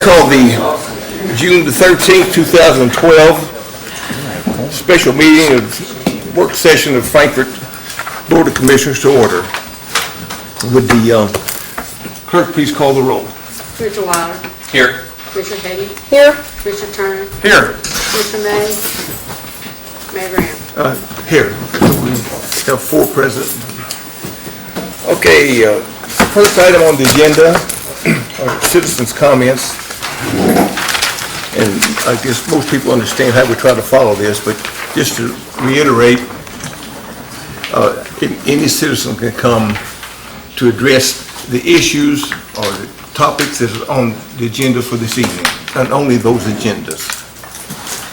Call the June the 13th, 2012 special meeting of work session of Frankfort Board of Commissioners to order. Would the clerk please call the roll? Commissioner Wilder. Here. Commissioner Petty. Here. Commissioner Turner. Here. Commissioner May. Mayor Graham. Here. We have four present. Okay, first item on the agenda are citizens' comments. And I guess most people understand how we try to follow this, but just to reiterate, any citizen can come to address the issues or the topics that are on the agenda for this evening, and only those agendas,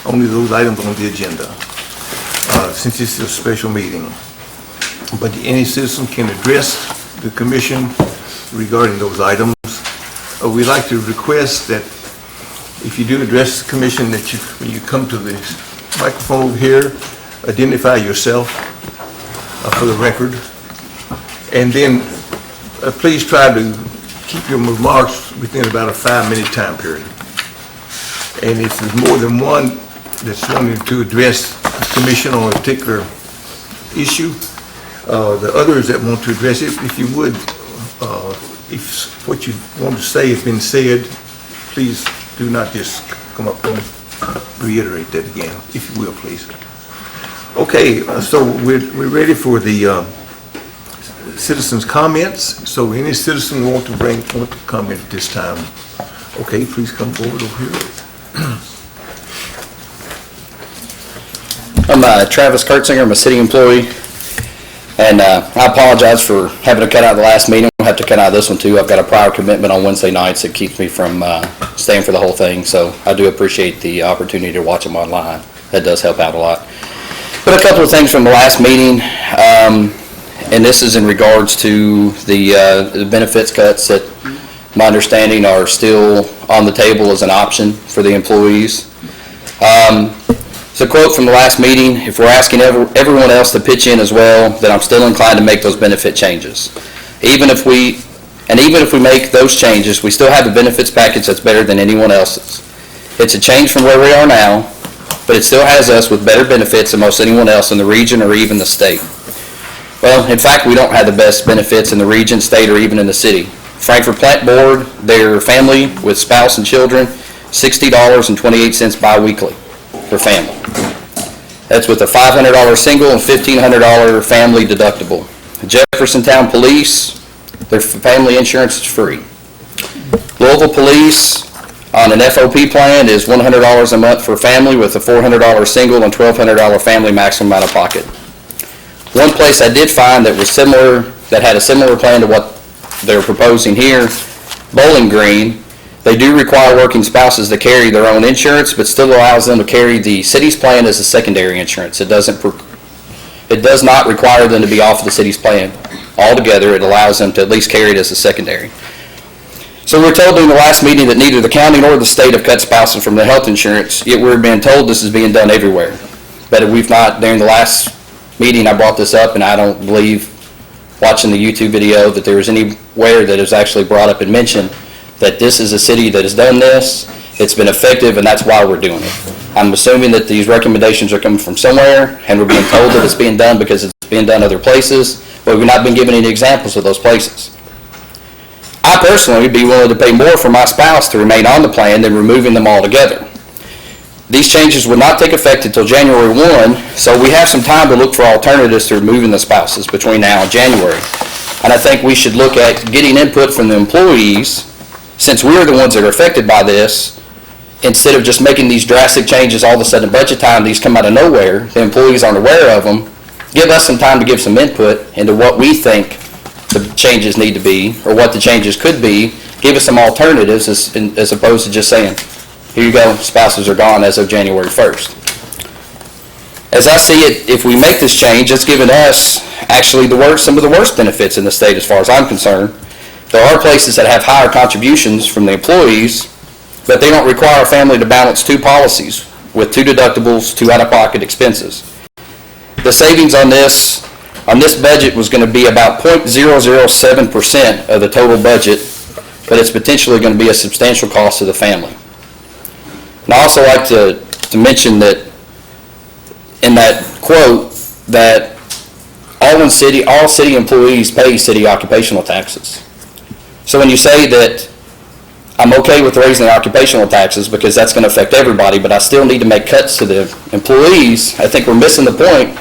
only those items on the agenda, since this is a special meeting. But any citizen can address the commission regarding those items. We'd like to request that if you do address the commission, that when you come to the microphone over here, identify yourself for the record, and then please try to keep your remarks within about a 5-minute time period. And if there's more than one that's wanting to address the commission on a particular issue, the others that want to address it, if you would, if what you want to say has been said, please do not just come up and reiterate that again, if you will, please. Okay, so we're ready for the citizens' comments. So any citizen want to comment at this time? Okay, please come forward over here. I'm Travis Kurtzinger. I'm a city employee, and I apologize for having to cut out the last meeting. I'll have to cut out this one too. I've got a prior commitment on Wednesday nights that keeps me from staying for the whole thing, so I do appreciate the opportunity to watch them online. That does help out a lot. But a couple of things from the last meeting, and this is in regards to the benefits cuts that my understanding are still on the table as an option for the employees. It's a quote from the last meeting: if we're asking everyone else to pitch in as well, then I'm still inclined to make those benefit changes. Even if we make those changes, we still have a benefits package that's better than anyone else's. It's a change from where we are now, but it still has us with better benefits than most anyone else in the region or even the state. Well, in fact, we don't have the best benefits in the region, state, or even in the city. Frankfort Plant Board, their family with spouse and children, $60.28 bi-weekly per family. That's with a $500 single and $1,500 family deductible. Jeffersontown Police, their family insurance is free. Louisville Police on an FOP plan is $100 a month for a family with a $400 single and $1,200 family maximum out of pocket. One place I did find that was similar, that had a similar plan to what they're proposing here, Bowling Green, they do require working spouses to carry their own insurance, but still allows them to carry the city's plan as a secondary insurance. It does not require them to be off the city's plan altogether. It allows them to at least carry it as a secondary. So we were told during the last meeting that neither the county nor the state have cut spouses from their health insurance, yet we're being told this is being done everywhere. But we've not, during the last meeting I brought this up, and I don't believe, watching the YouTube video, that there was anywhere that is actually brought up and mentioned that this is a city that has done this, it's been effective, and that's why we're doing it. I'm assuming that these recommendations are coming from somewhere, and we're being told that it's being done because it's being done other places, but we've not been given any examples of those places. I personally would be willing to pay more for my spouse to remain on the plan than removing them altogether. These changes would not take effect until January 1, so we have some time to look for alternatives to removing the spouses between now and January. And I think we should look at getting input from the employees, since we're the ones that are affected by this, instead of just making these drastic changes all of a sudden budget time, these come out of nowhere, the employees aren't aware of them. Give us some time to give some input into what we think the changes need to be, or what the changes could be. Give us some alternatives as opposed to just saying, here you go, spouses are gone as of January 1st. As I see it, if we make this change, it's giving us actually some of the worst benefits in the state as far as I'm concerned. There are places that have higher contributions from the employees, but they don't require a family to balance two policies with two deductibles, two out-of-pocket expenses. The savings on this budget was going to be about 0.007% of the total budget but it's potentially going to be a substantial cost to the family. And I also like to mention that in that quote that all city employees pay city occupational taxes. So when you say that I'm okay with raising the occupational taxes because that's going to affect everybody, but I still need to make cuts to the employees, I think we're missing the point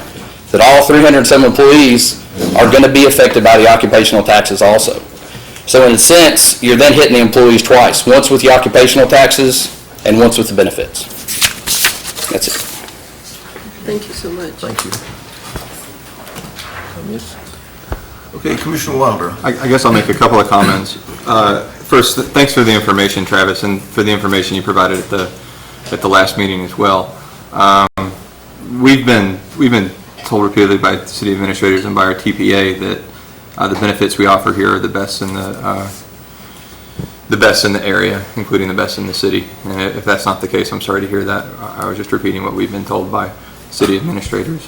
that all 307 employees are going to be affected by the occupational taxes also. So in a sense, you're then hitting the employees twice, once with the occupational taxes and once with the benefits. That's it. Thank you so much. Thank you. Okay, Commissioner Wilder. I guess I'll make a couple of comments. First, thanks for the information, Travis, and for the information you provided at the last meeting as well. We've been told repeatedly by city administrators and by our TPA that the benefits we offer here are the best in the area, including the best in the city. And if that's not the case, I'm sorry to hear that. I was just repeating what we've been told by city administrators.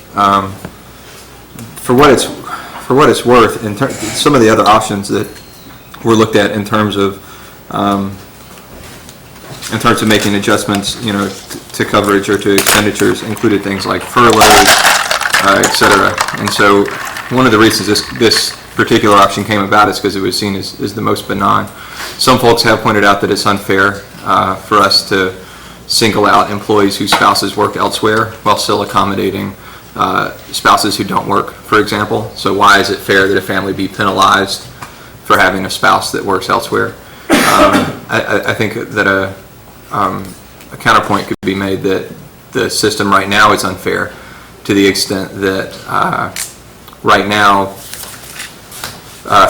For what it's worth, some of the other options that were looked at in terms of making adjustments, to coverage or to expenditures included things like furloughs, et cetera. And so one of the reasons this particular option came about is because it was seen as the most benign. Some folks have pointed out that it's unfair for us to single out employees whose spouses work elsewhere while still accommodating spouses who don't work, for example. So why is it fair that a family be penalized for having a spouse that works elsewhere? I think that a counterpoint could be made that the system right now is unfair to the extent that right now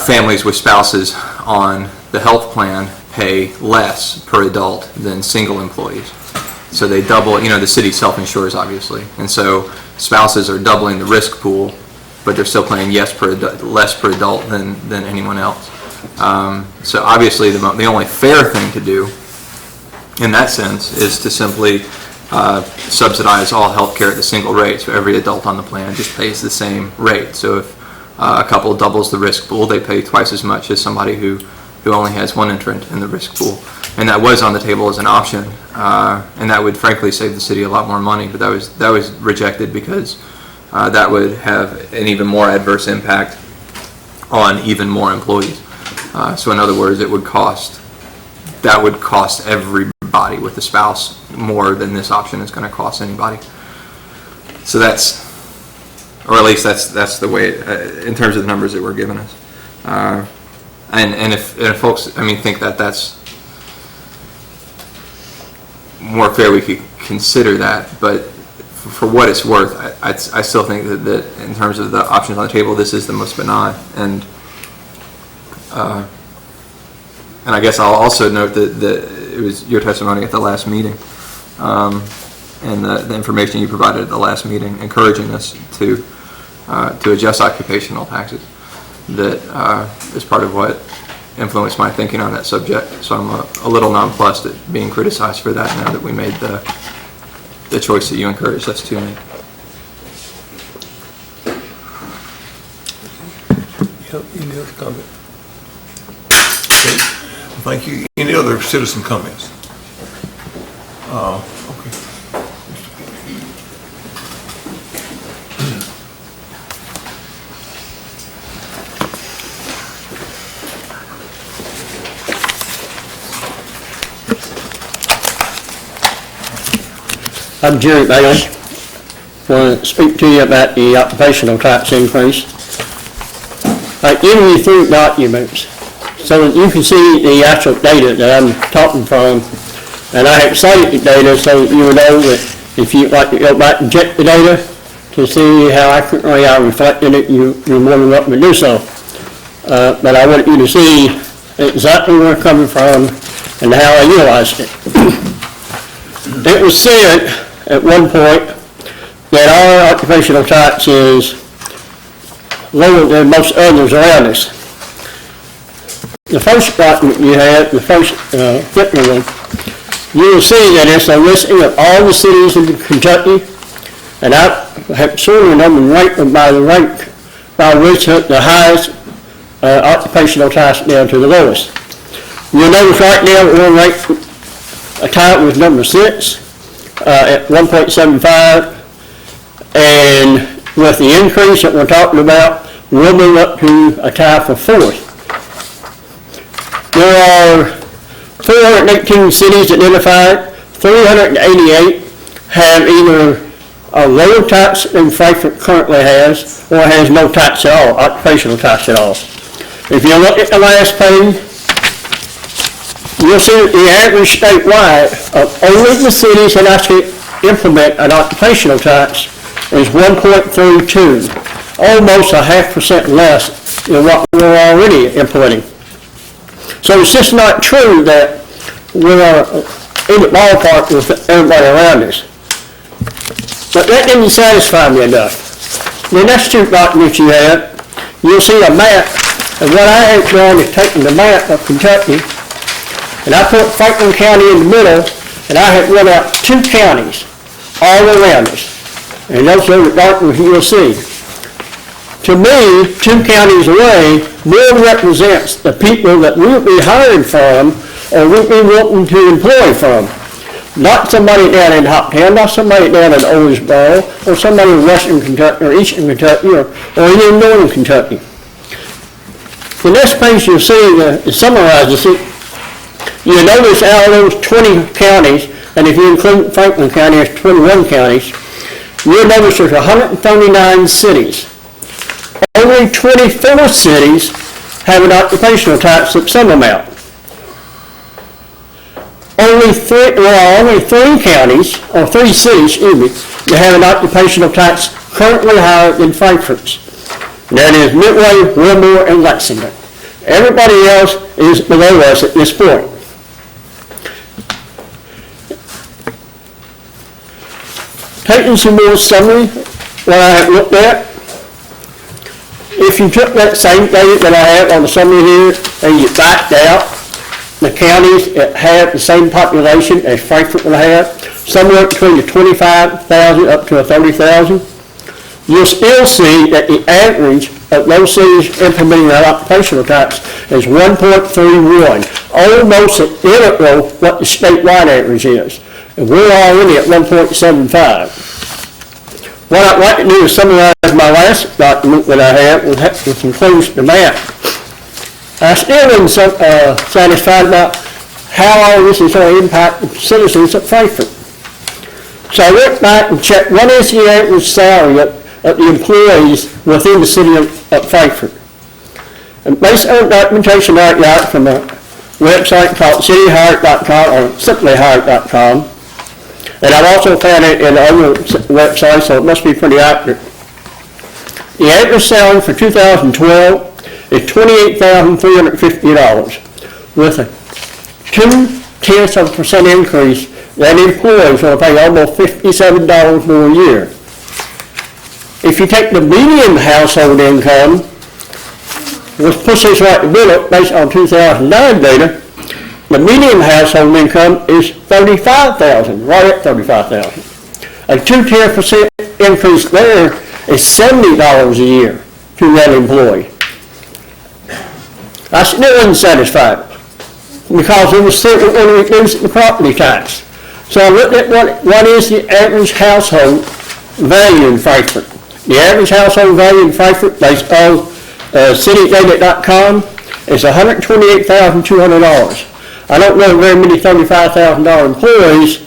families with spouses on the health plan pay less per adult than single employees. So they double, the city self-insures obviously, and so spouses are doubling the risk pool, but they're still paying less per adult than anyone else. So obviously the only fair thing to do in that sense is to simply subsidize all health care at the single rate. So every adult on the plan just pays the same rate. So if a couple doubles the risk pool, they pay twice as much as somebody who only has one entrant in the risk pool. And that was on the table as an option, and that would frankly save the city a lot more money, but that was rejected because that would have an even more adverse impact on even more employees. So in other words, that would cost everybody with a spouse more than this option is going to cost anybody. So or at least that's the way, in terms of the numbers that were given us. And if folks, think that that's more fair, we could consider that. But for what it's worth, I still think that in terms of the options on the table, this is the most benign. And I guess I'll also note that it was your testimony at the last meeting, and the information you provided at the last meeting, encouraging us to adjust occupational taxes. That is part of what influenced my thinking on that subject. So I'm a little nonplussed at being criticized for that now that we made the choice that you encouraged us to make. Any other comment? Okay. Thank you. Any other citizen comments? Okay. I'm Jerry Bailey. I want to speak to you about the occupational tax increase. I've given you 3 documents so that you can see the actual data that I'm talking from. And I have cited the data so that you would know that if you'd like to go back and check the data to see how accurately I reflected it, you're more than welcome to do so. But I want you to see exactly where it's coming from and how I utilized it. It was said at one point that our occupational tax is lower than most others around us. The first document you have, the first Whitman one, you will see that it's a listing of all the cities in Kentucky, and I have sorted them by the rank by which the highest occupational tax down to the lowest. You'll notice right now we're ranked a tie with number 6 at 1.75, and with the increase that we're talking about, we'll move up to a tie for 4th. There are 418 cities identified. 388 have either a lower tax than Frankfort currently has, or has no tax at all, occupational tax at all. If you look at the last page, you'll see that the average statewide of only the cities that actually implement an occupational tax is 1.32, almost a 0.5% less than what we're already implementing. So it's just not true that we're in the ballpark with everybody around us. But that didn't satisfy me enough. The next 2 documents you have, you'll see a map, and what I have done is taken the map of Kentucky, and I put Franklin County in the middle, and I have run out 2 counties all around us. And those are the documents you'll see. To me, 2 counties away more represents the people that we'll be hiring from or we'll be wanting to employ from. Not somebody down in Hoptown, not somebody down in Owensboro, or somebody in Western Kentucky or Eastern Kentucky or even Northern Kentucky. The next page you'll see it summarizes it. You'll notice out of those 20 counties, and if you include Franklin County, there's 21 counties, you'll notice there's 139 cities. Only 24 cities have an occupational tax of some amount. Only 3 counties, or 3 cities, that have an occupational tax currently higher than Frankfort's. That is Midway, Wilmore, and Lexington. Everybody else is below us at this point. Taking some more summary, what I have looked at, if you took that same data that I have on the summary here and you backed out the counties that have the same population as Frankfort will have, somewhere between the 25,000 up to 30,000, you'll still see that the average of those cities implementing that occupational tax is 1.31, almost identical what the statewide average is. And we're already at 1.75. What I'd like to do is summarize my last document that I have, which includes the map. I still am satisfied about how all this is going to impact the citizens of Frankfort. So I went back and checked what is the average salary of the employees within the city of Frankfort. And based on documentation I got from a website called cityhire.com or simplyhire.com, and I've also found it in other websites, so it must be pretty accurate. The average salary for 2012 is $28,350, with a 0.2% increase. That employees will pay almost $57 more a year. If you take the median household income, which puts us right in the middle based on 2009 data, the median household income is $35,000, right at $35,000. A 0.2% increase there is $70 a year to that employee. I still wasn't satisfied because it was still going to reduce the property tax. So I looked at what is the average household value in Frankfort. The average household value in Frankfort, based on citydata.com, is $128,200. I don't know very many $35,000 employees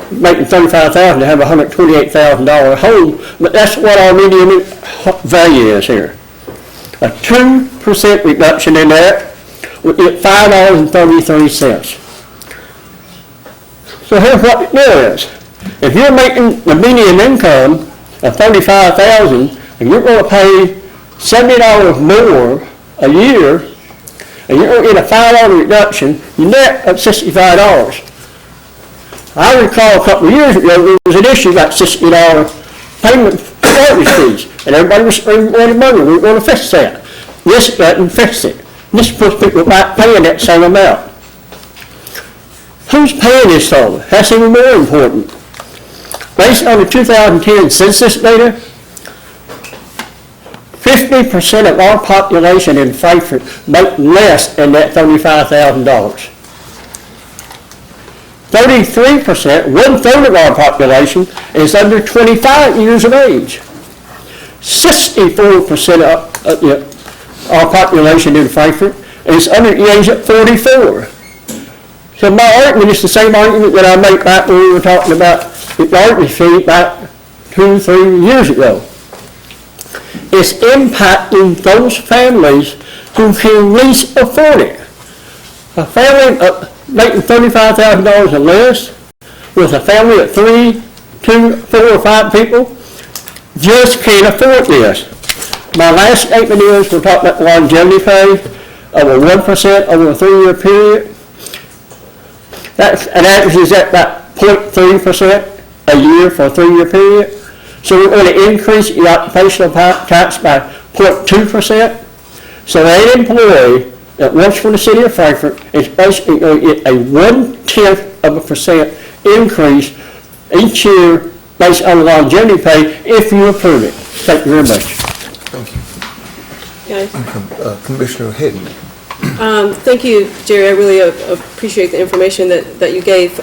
making $35,000 to have a $128,000 home, but that's what our median value is here. A 2% reduction in that would get $5.33. So here's what it is. If you're making the median income of $35,000 and you're going to pay $70 more a year, and you're going to get a $5 reduction, you net at $65. I recall a couple of years ago there was an issue about $60 payment for mortgage fees, and everybody was spending more money. We were going to fix that. This doesn't fix it. This puts people back paying that same amount. Who's paying this though? That's even more important. Based on the 2010 census data, 50% of our population in Frankfort make less than that $35,000. 33%, 1/3 of our population, is under 25 years of age. 64% of our population in Frankfort is under the age of 44. So my argument is the same argument that I made back when we were talking about the garbage fee back 2-3 years ago. It's impacting those families who can least afford it. A family making $35,000 or less with a family of 3, 2, 4, or 5 people just can't afford this. My last statement is we're talking about longevity pay over 1% over a 3-year period. An average is at about 0.3% a year for a 3-year period. So we're going to increase the occupational tax by 0.2%. So that employee that works for the city of Frankfort is basically going to get a 0.1% increase each year based on longevity pay if you approve it. Thank you very much. Thank you. Guys, Commissioner Hedden. thank you, Jerry. I really appreciate the information that you gave.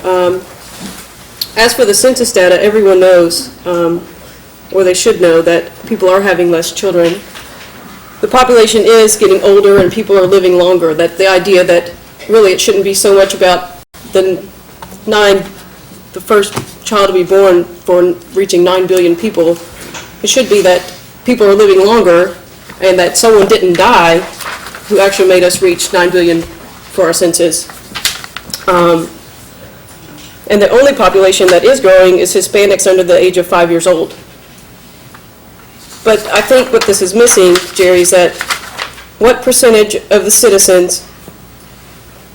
As for the census data, everyone knows, or they should know, that people are having less children. The population is getting older and people are living longer. That the idea that really it shouldn't be so much about the first child to be born for reaching 9 billion people. It should be that people are living longer and that someone didn't die who actually made us reach 9 billion for our census. And the only population that is growing is Hispanics under the age of 5 years old. But I think what this is missing, Jerry, is that what percentage of the citizens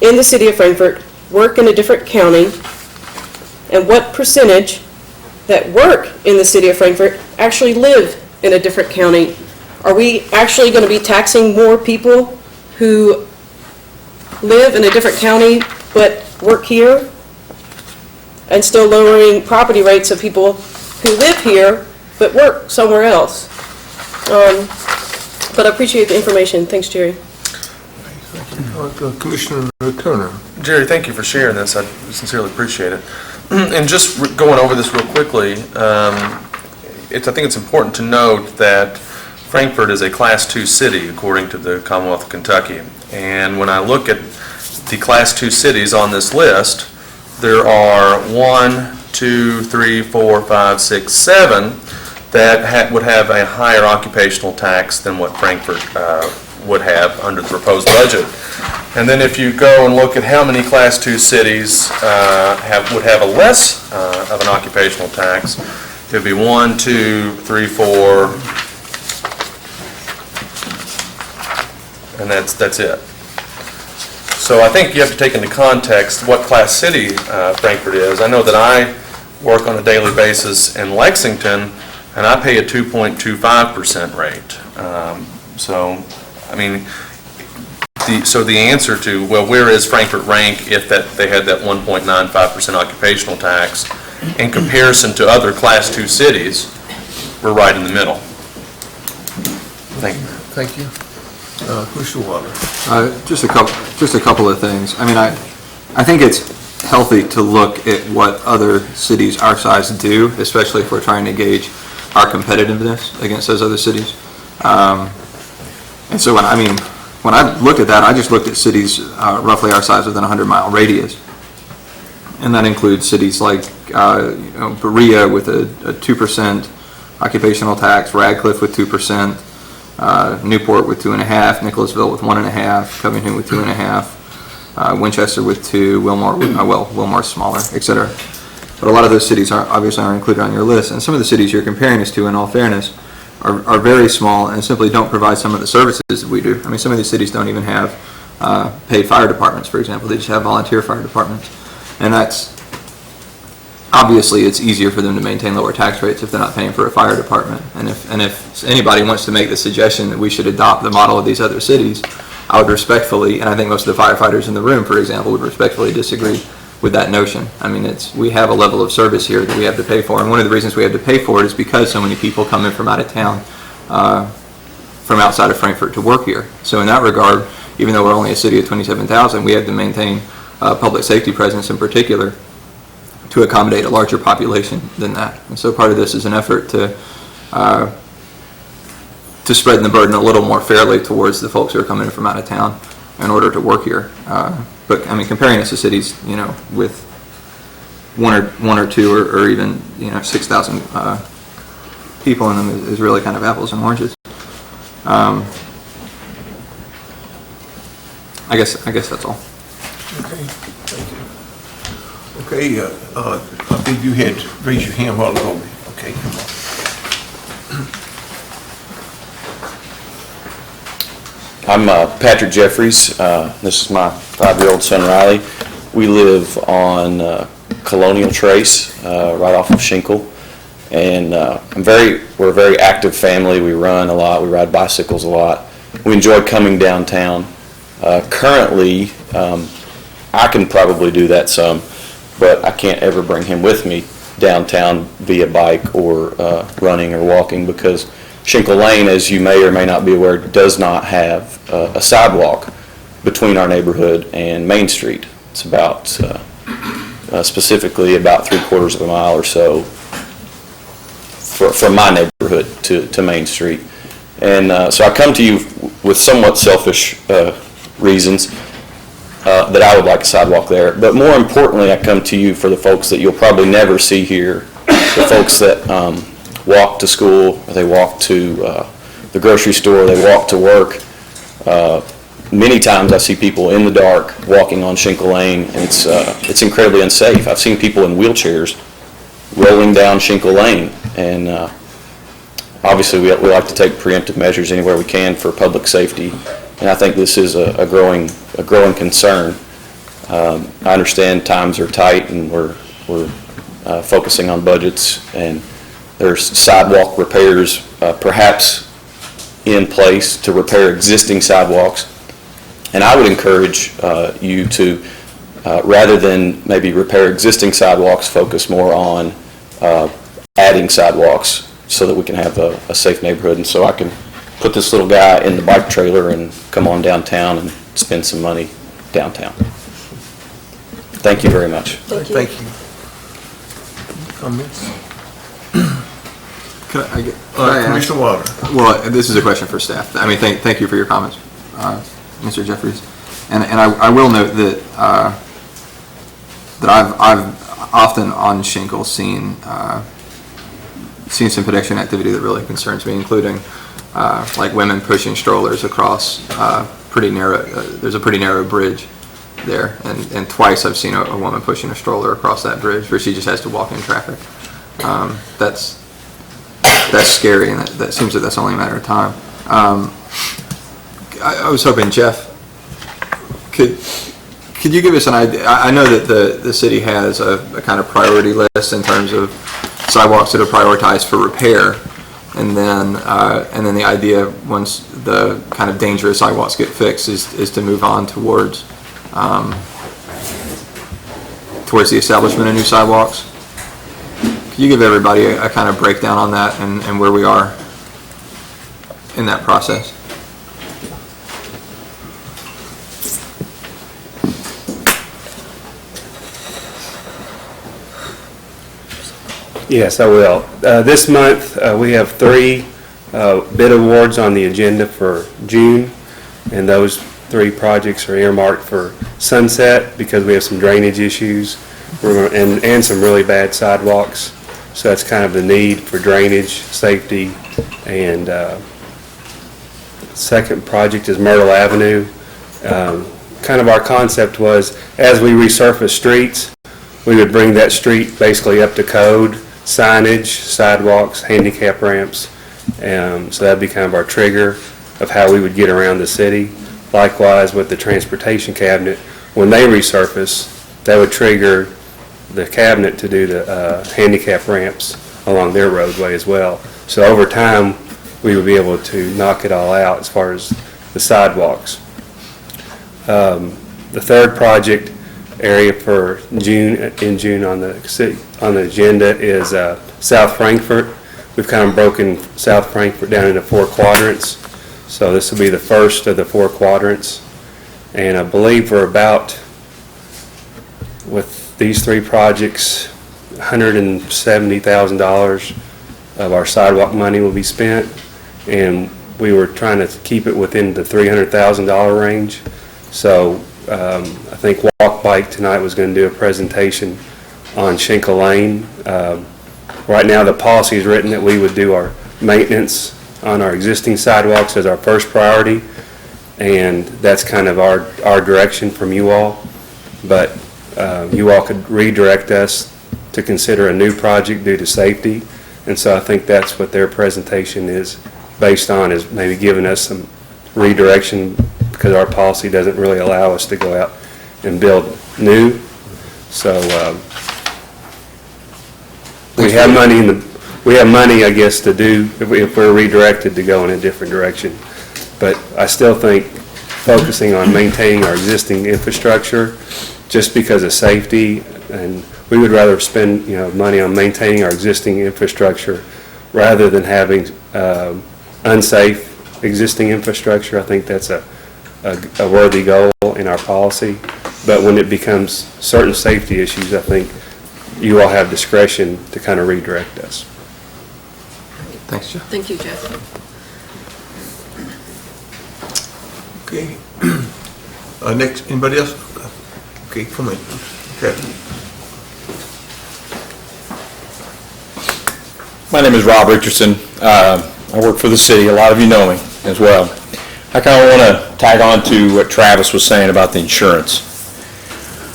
in the city of Frankfort work in a different county, and what percentage that work in the city of Frankfort actually live in a different county? Are we actually going to be taxing more people who live in a different county but work here, and still lowering property rates of people who live here but work somewhere else? But I appreciate the information. Thanks, Jerry. Commissioner Turner. Jerry, thank you for sharing this. I sincerely appreciate it. And just going over this real quickly, I think it's important to note that Frankfort is a Class 2 city according to the Commonwealth of Kentucky. And when I look at the Class 2 cities on this list, there are 1, 2, 3, 4, 5, 6, 7 that would have a higher occupational tax than what Frankfort would have under the proposed budget. And then if you go and look at how many Class 2 cities would have a less of an occupational tax, it would be 1, 2, 3, 4, and that's it. So I think you have to take into context what class city Frankfort is. I know that I work on a daily basis in Lexington, and I pay a 2.25% rate. So, I mean, the answer to, well, where is Frankfort rank if they had that 1.95% occupational tax in comparison to other Class 2 cities, we're right in the middle. Thank you. Thank you. Commissioner Waller. Just a couple of things. I mean, I think it's healthy to look at what other cities our size do, especially if we're trying to gauge our competitiveness against those other cities. And so when I looked at that, I just looked at cities roughly our size within a 100-mile radius, and that includes cities like Berea with a 2% occupational tax, Radcliffe with 2%. Newport with 2.5%, Nicholasville with 1.5%, Covington with 2.5%, Winchester with 2%, Wilmar's smaller, etc. But a lot of those cities obviously aren't included on your list, and some of the cities you're comparing us to, in all fairness, are very small and simply don't provide some of the services that we do. I mean, some of these cities don't even have paid fire departments, for example. They just have volunteer fire departments, and that's obviously, it's easier for them to maintain lower tax rates if they're not paying for a fire department. And if anybody wants to make the suggestion that we should adopt the model of these other cities, I would respectfully, and I think most of the firefighters in the room, for example, would respectfully disagree with that notion. I mean, we have a level of service here that we have to pay for, and one of the reasons we have to pay for it is because so many people come in from out of town, from outside of Frankfort to work here. So in that regard, even though we're only a city of 27,000, we have to maintain public safety presence in particular to accommodate a larger population than that. And so part of this is an effort to spread the burden a little more fairly towards the folks who are coming in from out of town in order to work here. But I mean, comparing us to cities, you know, with one or two or even, you know, 6,000 people in them is really kind of apples and oranges. I guess that's all. Okay, thank you. Okay, I think you had raised your hand a while ago. Okay, come on. I'm Patrick Jeffries. This is my 5-year-old son Riley. We live on Colonial Trace, right off of Shinkle, and we're a very active family. We run a lot. We ride bicycles a lot. We enjoy coming downtown. Currently, I can probably do that some, but I can't ever bring him with me downtown via bike or running or walking because Shinkle Lane, as you may or may not be aware, does not have a sidewalk between our neighborhood and Main Street. It's about, specifically about 3/4 of a mile or so from my neighborhood to Main Street. And so I come to you with somewhat selfish reasons that I would like a sidewalk there. But more importantly, I come to you for the folks that you'll probably never see here, the folks that walk to school, they walk to the grocery store, they walk to work. Many times I see people in the dark walking on Shinkle Lane, and it's incredibly unsafe. I've seen people in wheelchairs rolling down Shinkle Lane, and obviously we like to take preemptive measures anywhere we can for public safety, and I think this is a growing concern. I understand times are tight, and we're focusing on budgets, and there's sidewalk repairs perhaps in place to repair existing sidewalks. And I would encourage you to, rather than maybe repair existing sidewalks, focus more on adding sidewalks so that we can have a safe neighborhood. And so I can put this little guy in the bike trailer and come on downtown and spend some money downtown. Thank you very much. Thank you. Comments? Can I Commissioner Wilder. Well, this is a question for staff. I mean, thank you for your comments, Mr. Jeffries. And I will note that I've often on Shinkle seen some pedestrian activity that really concerns me, including like women pushing strollers across pretty narrow. There's a pretty narrow bridge there, and twice I've seen a woman pushing a stroller across that bridge where she just has to walk in traffic. That's scary, and that seems that that's only a matter of time. I was hoping, Jeff, could you give us an idea? I know that the city has a kind of priority list in terms of sidewalks that are prioritized for repair, and then the idea once the kind of dangerous sidewalks get fixed is to move on towards the establishment of new sidewalks. Could you give everybody a kind of breakdown on that and where we are in that process? Yes, I will. This month, we have 3 bid awards on the agenda for June, and those 3 projects are earmarked for Sunset because we have some drainage issues and some really bad sidewalks. So that's kind of the need for drainage, safety, and second project is Myrtle Avenue. Kind of our concept was as we resurface streets, we would bring that street basically up to code, signage, sidewalks, handicap ramps. So that'd be kind of our trigger of how we would get around the city. Likewise with the transportation cabinet, when they resurface, that would trigger the cabinet to do the handicap ramps along their roadway as well. So over time, we would be able to knock it all out as far as the sidewalks. The third project area for June on the agenda is South Frankfort. We've kind of broken South Frankfort down into 4 quadrants. So this will be the first of the 4 quadrants. And I believe we're about, with these 3 projects, $170,000 of our sidewalk money will be spent, and we were trying to keep it within the $300,000 range. So I think Walk Bike tonight was going to do a presentation on Schenkel Lane. Right now, the policy is written that we would do our maintenance on our existing sidewalks as our first priority, and that's kind of our direction from you all. But you all could redirect us to consider a new project due to safety, and so I think that's what their presentation is based on, is maybe giving us some redirection, because our policy doesn't really allow us to go out and build new. So we have money I guess, to do, if we're redirected to go in a different direction. But I still think focusing on maintaining our existing infrastructure, just because of safety, and we would rather spend, money on maintaining our existing infrastructure rather than having unsafe existing infrastructure. I think that's a worthy goal in our policy. But when it becomes certain safety issues, I think you all have discretion to kind of redirect us. Thanks, Jeff. Thank you, Jeff. Okay. Next, anybody else? Okay, come in. Okay. My name is Rob Richardson. I work for the city. A lot of you know me as well. I kind of want to tag on to what Travis was saying about the insurance.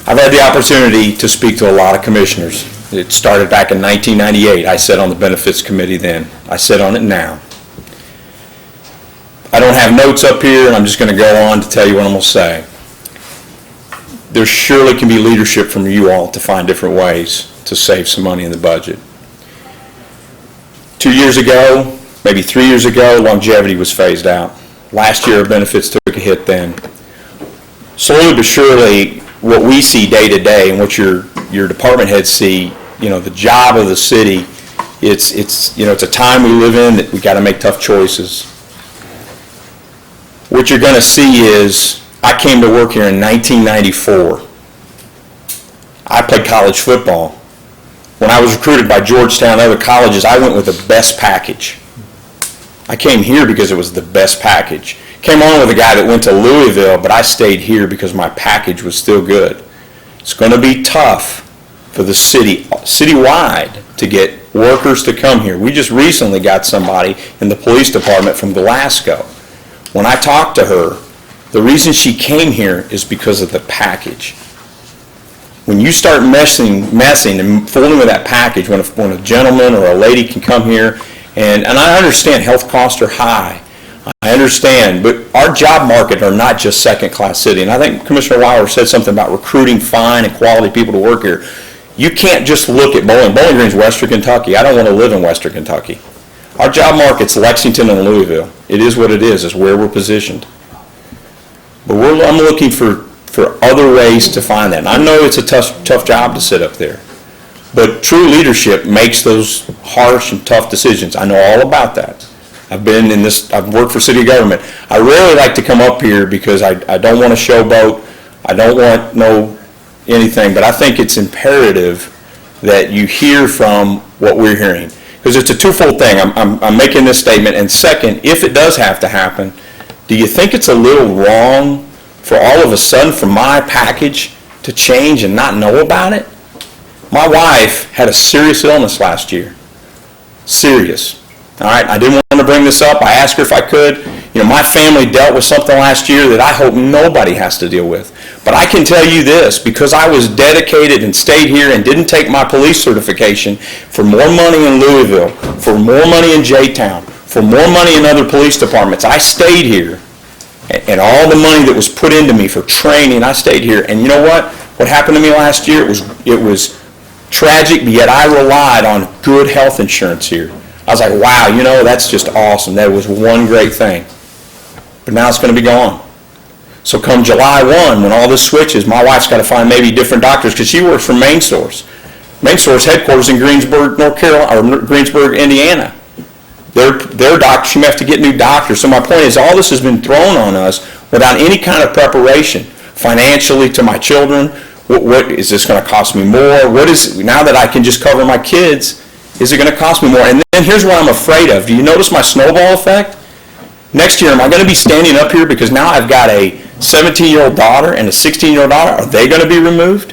I've had the opportunity to speak to a lot of commissioners. It started back in 1998. I sat on the benefits committee then. I sit on it now. I don't have notes up here, and I'm just going to go on to tell you what I'm going to say. There surely can be leadership from you all to find different ways to save some money in the budget. 2 years ago, maybe 3 years ago, longevity was phased out. Last year, benefits took a hit then. Slowly but surely, what we see day to day and what your department heads see, the job of the city, it's a time we live in that we got to make tough choices. What you're going to see is, I came to work here in 1994. I played college football. When I was recruited by Georgetown and other colleges, I went with the best package. I came here because it was the best package. Came on with a guy that went to Louisville, but I stayed here because my package was still good. It's going to be tough for the citywide, to get workers to come here. We just recently got somebody in the police department from Glasgow. When I talked to her, the reason she came here is because of the package. When you start messing and fooling with that package, when a gentleman or a lady can come here, and I understand health costs are high, I understand, but our job market are not just second-class city. And I think Commissioner Weiler said something about recruiting fine and quality people to work here. You can't just look at Bowling. Bowling Green's Western Kentucky. I don't want to live in Western Kentucky. Our job market's Lexington and Louisville. It is what it is. It's where we're positioned. But I'm looking for other ways to find that. And I know it's a tough job to sit up there. But true leadership makes those harsh and tough decisions. I know all about that. I've worked for city government. I rarely like to come up here because I don't want to showboat. I don't want anything, but I think it's imperative that you hear from what we're hearing. Because it's a twofold thing. I'm making this statement, and second, if it does have to happen, do you think it's a little wrong for all of a sudden for my package to change and not know about it? My wife had a serious illness last year. Serious. All right, I didn't want to bring this up. I asked her if I could. My family dealt with something last year that I hope nobody has to deal with. But I can tell you this, because I was dedicated and stayed here and didn't take my police certification for more money in Louisville, for more money in J-Town, for more money in other police departments. I stayed here, and all the money that was put into me for training, I stayed here. And you know what? What happened to me last year, it was tragic, but yet I relied on good health insurance here. I was like, wow, that's just awesome. That was one great thing. But now it's going to be gone. So come July 1, when all this switches, my wife's got to find maybe different doctors, because she works for Main Source. Main Source headquarters in Greensburg, North Carolina, or Greensburg, Indiana. Their doctors, she may have to get new doctors. So my point is, all this has been thrown on us without any kind of preparation, financially to my children, What is this going to cost me more? Now that I can just cover my kids, is it going to cost me more? And then here's what I'm afraid of. Do you notice my snowball effect? Next year, am I going to be standing up here because now I've got a 17-year-old daughter and a 16-year-old daughter? Are they going to be removed?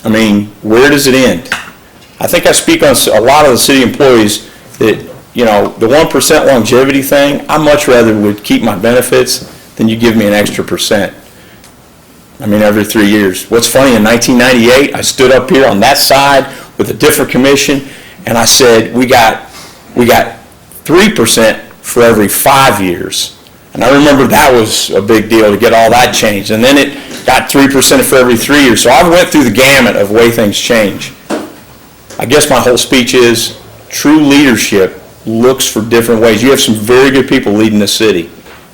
I mean, where does it end? I think I speak on a lot of the city employees that, the 1% longevity thing, I much rather would keep my benefits than you give me an extra percent. I mean, every 3 years. What's funny, in 1998, I stood up here on that side with a different commission, and I said, we got 3% for every 5 years. And I remember that was a big deal to get all that changed. And then it got 3% for every 3 years. So I went through the gamut of way things change. I guess my whole speech is, true leadership looks for different ways. You have some very good people leading the city.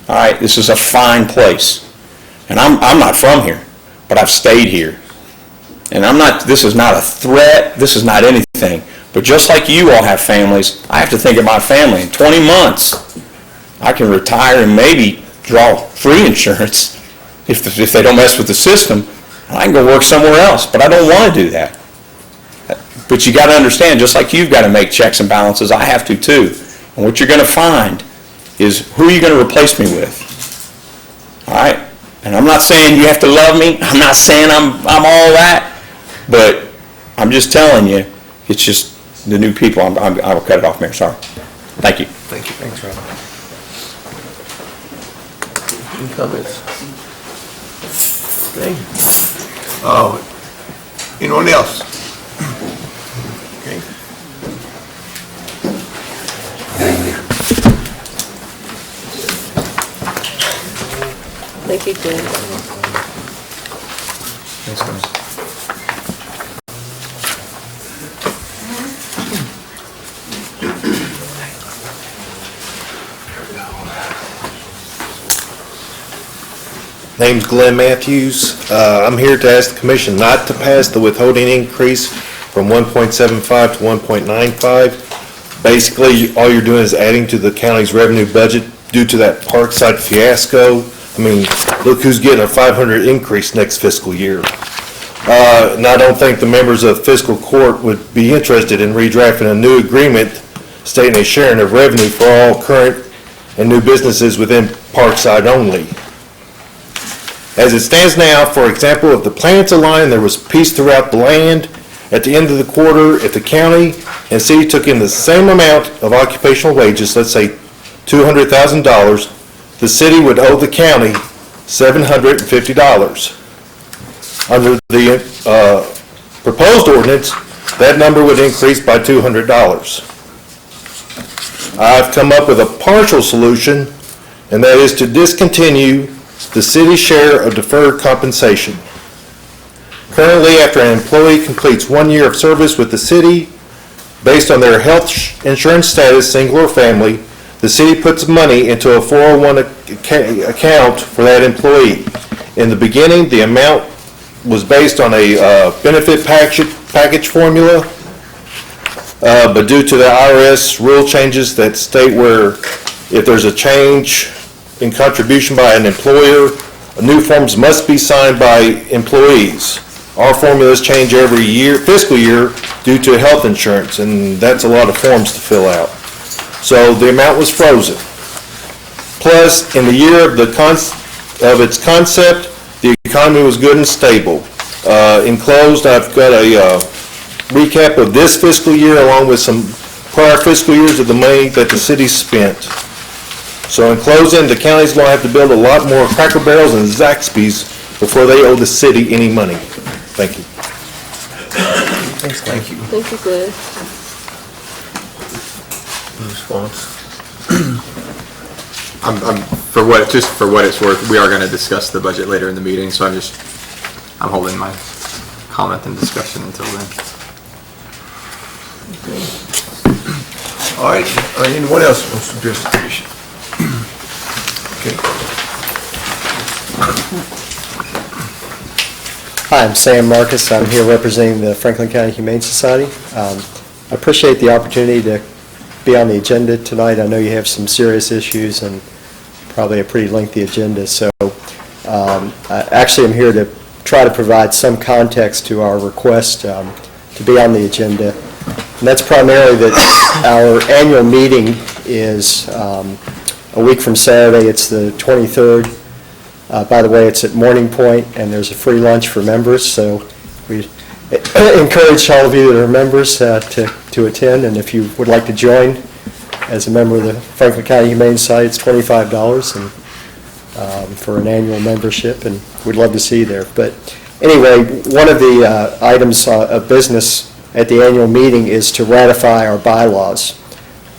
All right, this is a fine place. And I'm not from here, but I've stayed here. And this is not a threat, this is not anything. But just like you all have families, I have to think of my family. In 20 months, I can retire and maybe draw free insurance if they don't mess with the system. I can go work somewhere else, but I don't want to do that. But you got to understand, just like you've got to make checks and balances, I have to too. And what you're going to find is, who are you going to replace me with? All right? And I'm not saying you have to love me. I'm not saying I'm all that. But I'm just telling you, it's just the new people. I will cut it off, Mayor. Sorry. Thank you. Thank you. Thanks, Robert. Any comments? Okay. Anyone else? Okay. Thank you, Glenn. Thanks, guys. Name's Glenn Matthews. I'm here to ask the commission not to pass the withholding increase from 1.75 to 1.95. Basically, all you're doing is adding to the county's revenue budget due to that Parkside fiasco. I mean, look who's getting a 500 increase next fiscal year. And I don't think the members of fiscal court would be interested in redrafting a new agreement stating a sharing of revenue for all current and new businesses within Parkside only. As it stands now, for example, if the planets aligned, there was peace throughout the land. At the end of the quarter, if the county and city took in the same amount of occupational wages, let's say $200,000, the city would owe the county $750. Under the proposed ordinance, that number would increase by $200. I've come up with a partial solution, and that is to discontinue the city's share of deferred compensation. Currently, after an employee completes 1 year of service with the city, based on their health insurance status, single or family, the city puts money into a 401 account for that employee. In the beginning, the amount was based on a benefit package formula, but due to the IRS rule changes that state where if there's a change in contribution by an employer, new forms must be signed by employees. Our formulas change every year, fiscal year, due to health insurance, and that's a lot of forms to fill out. So the amount was frozen. Plus, in the year of its concept, the economy was good and stable. Enclosed, I've got a recap of this fiscal year along with some prior fiscal years of the money that the city spent. So in closing, the county's going to have to build a lot more Cracker Barrels and Zaxby's before they owe the city any money. Thank you. Thanks, thank you. Thank you, Glenn. Response? For what it's worth, we are going to discuss the budget later in the meeting, so I'm holding my comment and discussion until then. All right, anyone else wants to address the commission? Okay. Hi, I'm Sam Marcus. I'm here representing the Franklin County Humane Society. I appreciate the opportunity to be on the agenda tonight. I know you have some serious issues and probably a pretty lengthy agenda, so I actually am here to try to provide some context to our request to be on the agenda. And that's primarily that our annual meeting is a week from Saturday. It's the 23rd. By the way, it's at Morning Point, and there's a free lunch for members, so we encourage all of you that are members to attend, and if you would like to join as a member of the Franklin County Humane Society, it's $25 and for an annual membership, and we'd love to see you there. But anyway, one of the items of business at the annual meeting is to ratify our bylaws,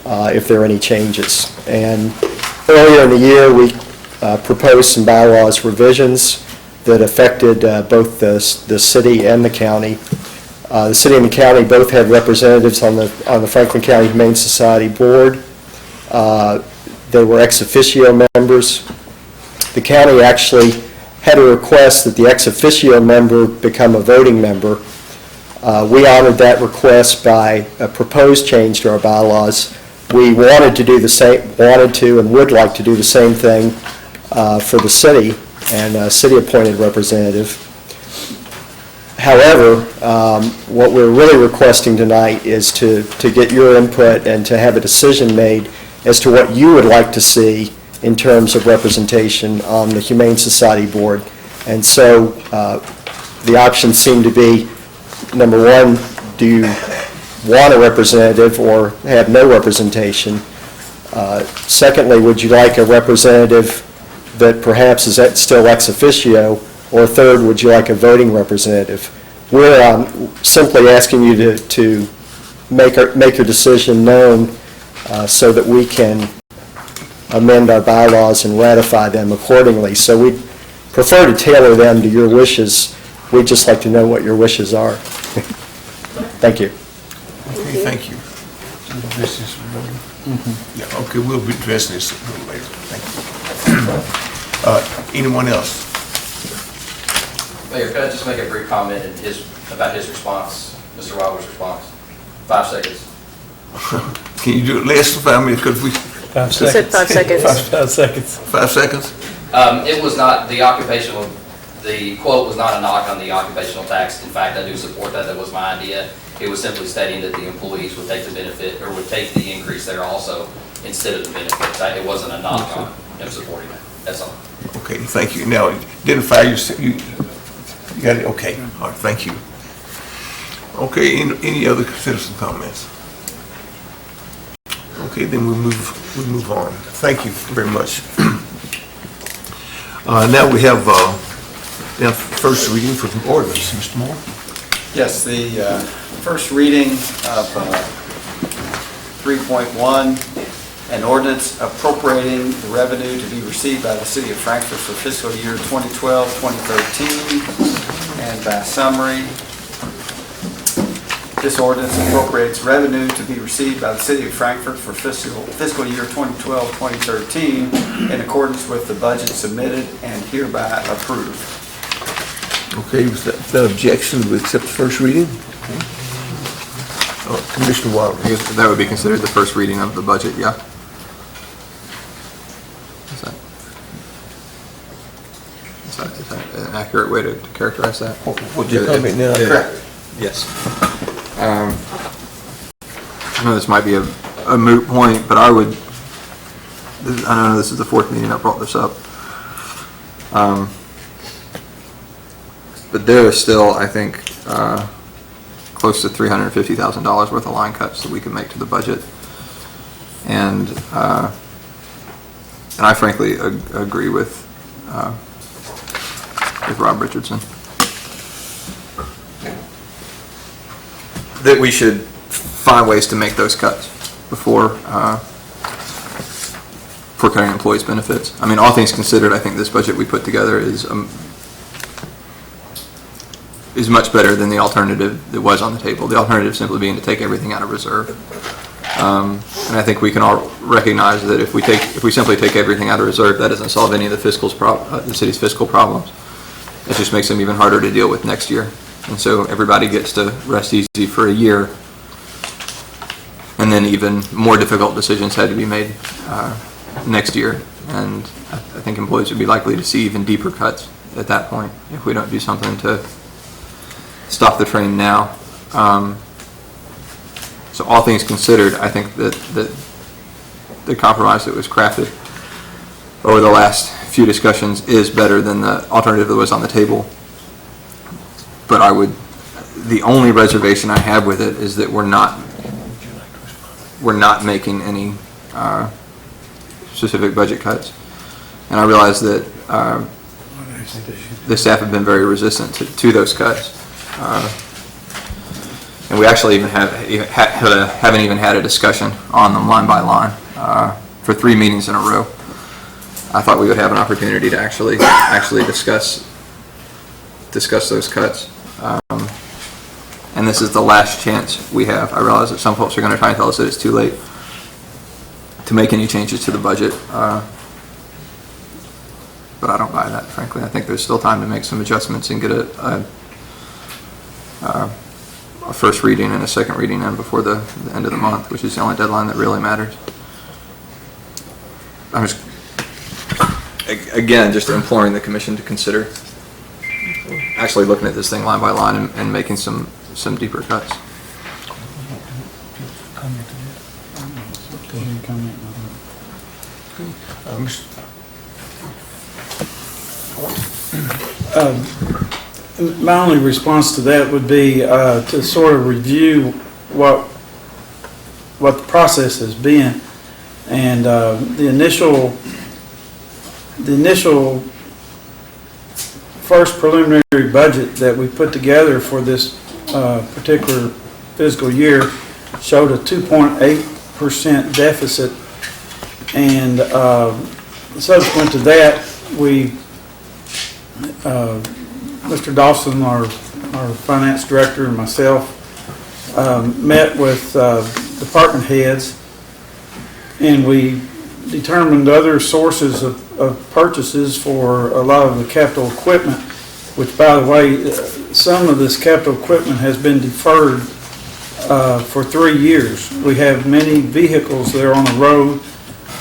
if there are any changes. And earlier in the year, we proposed some bylaws revisions that affected both the city and the county. The city and the county both had representatives on the Franklin County Humane Society board. They were ex officio members. The county actually had a request that the ex officio member become a voting member. We honored that request by a proposed change to our bylaws. We wanted to do the same, and would like to do the same thing for the city and a city-appointed representative. However, what we're really requesting tonight is to get your input and to have a decision made as to what you would like to see in terms of representation on the Humane Society Board. And so the options seem to be, number one, do you want a representative or have no representation? Secondly, would you like a representative that perhaps is still ex officio? Or third, would you like a voting representative? We're simply asking you to make your decision known so that we can amend our bylaws and ratify them accordingly. So we prefer to tailor them to your wishes. We'd just like to know what your wishes are. Thank you. Okay, thank you. This is, yeah, okay, we'll be addressing this a little later. Thank you. Anyone else? Mayor, could I just make a brief comment about his response, Mr. Wilder's response? 5 seconds. Can you do it less than 5 minutes? Because we. He said 5 seconds. 5 seconds. 5 seconds? It was not, the quote was not a knock on the occupational tax. In fact, I do support that. That was my idea. It was simply stating that the employees would take the benefit, or would take the increase there also instead of the benefits. It wasn't a knock on him supporting that. That's all. Okay, thank you. Now, identify yourself. You got it? Okay. All right, thank you. Okay, any other citizen comments? Okay, then we move on. Thank you very much. Now we have first reading for the ordinance. Mr. Moore? Yes, the first reading of 3.1, an ordinance appropriating the revenue to be received by the city of Frankfort for fiscal year 2012-2013, and by summary, this ordinance appropriates revenue to be received by the city of Frankfort for fiscal year 2012-2013 in accordance with the budget submitted and hereby approved. Okay, without objection, we accept the first reading. Commissioner Wilder. I guess that would be considered the first reading of the budget, yeah? Is that an accurate way to characterize that? What's your comment now? Correct. Yes. I know this might be a moot point, but I know this is the 4th meeting I brought this up. But there is still, I think, close to $350,000 worth of line cuts that we can make to the budget. And I frankly agree with Rob Richardson that we should find ways to make those cuts before cutting employees' benefits. I mean, all things considered, I think this budget we put together is much better than the alternative that was on the table. The alternative simply being to take everything out of reserve. And I think we can all recognize that if we simply take everything out of reserve, that doesn't solve any of the city's fiscal problems. It just makes them even harder to deal with next year. And so everybody gets to rest easy for a year. And then even more difficult decisions had to be made next year. And I think employees would be likely to see even deeper cuts at that point, if we don't do something to stop the train now. So all things considered, I think that the compromise that was crafted over the last few discussions is better than the alternative that was on the table. But the only reservation I have with it is that we're not making any specific budget cuts. And I realize that the staff have been very resistant to those cuts. And we actually even haven't even had a discussion on them line by line for 3 meetings in a row. I thought we would have an opportunity to actually discuss those cuts. And this is the last chance we have. I realize that some folks are going to try and tell us that it's too late to make any changes to the budget. But I don't buy that, frankly. I think there's still time to make some adjustments and get a first reading and a second reading in before the end of the month, which is the only deadline that really matters. I'm just, again, just imploring the commission to consider actually looking at this thing line by line and making some deeper cuts. My only response to that would be to sort of review what the process has been, and the initial first preliminary budget that we put together for this particular fiscal year showed a 2.8% deficit, and subsequent to that, Mr. Dawson, our finance director, and myself met with department heads, and we determined other sources of purchases for a lot of the capital equipment, which, by the way, some of this capital equipment has been deferred for 3 years. We have many vehicles that are on the road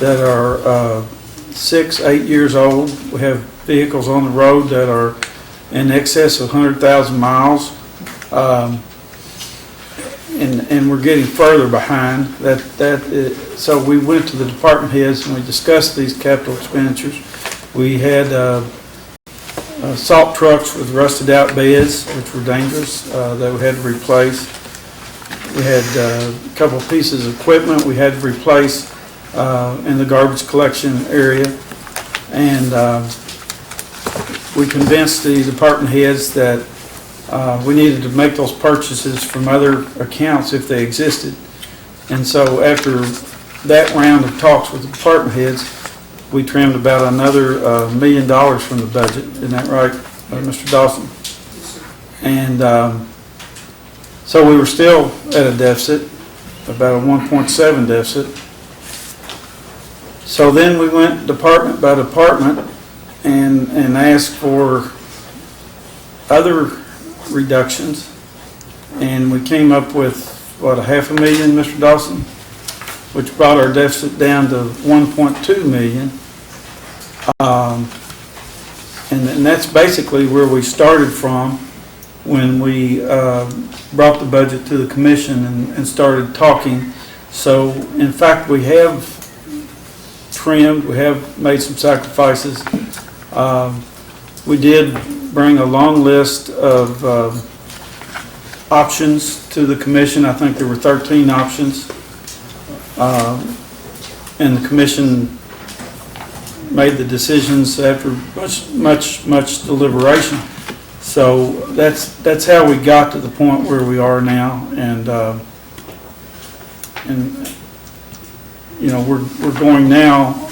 that are 6, 8 years old. We have vehicles on the road that are in excess of 100,000 miles, and we're getting further behind. So we went to the department heads and we discussed these capital expenditures. We had salt trucks with rusted out beds, which were dangerous, that we had to replace. We had a couple of pieces of equipment we had to replace in the garbage collection area, and we convinced the department heads that we needed to make those purchases from other accounts if they existed. And so after that round of talks with the department heads, we trimmed about another $1 million from the budget. Isn't that right, Mr. Dawson? And so we were still at a deficit, about a 1.7 deficit. So then we went department by department and asked for other reductions, and we came up with, what, $500,000, Mr. Dawson, which brought our deficit down to 1.2 million. And that's basically where we started from when we brought the budget to the commission and started talking. So in fact, we have trimmed, we have made some sacrifices. We did bring a long list of options to the commission. I think there were 13 options. And the commission made the decisions after much deliberation. So that's how we got to the point where we are now, and you know, we're going now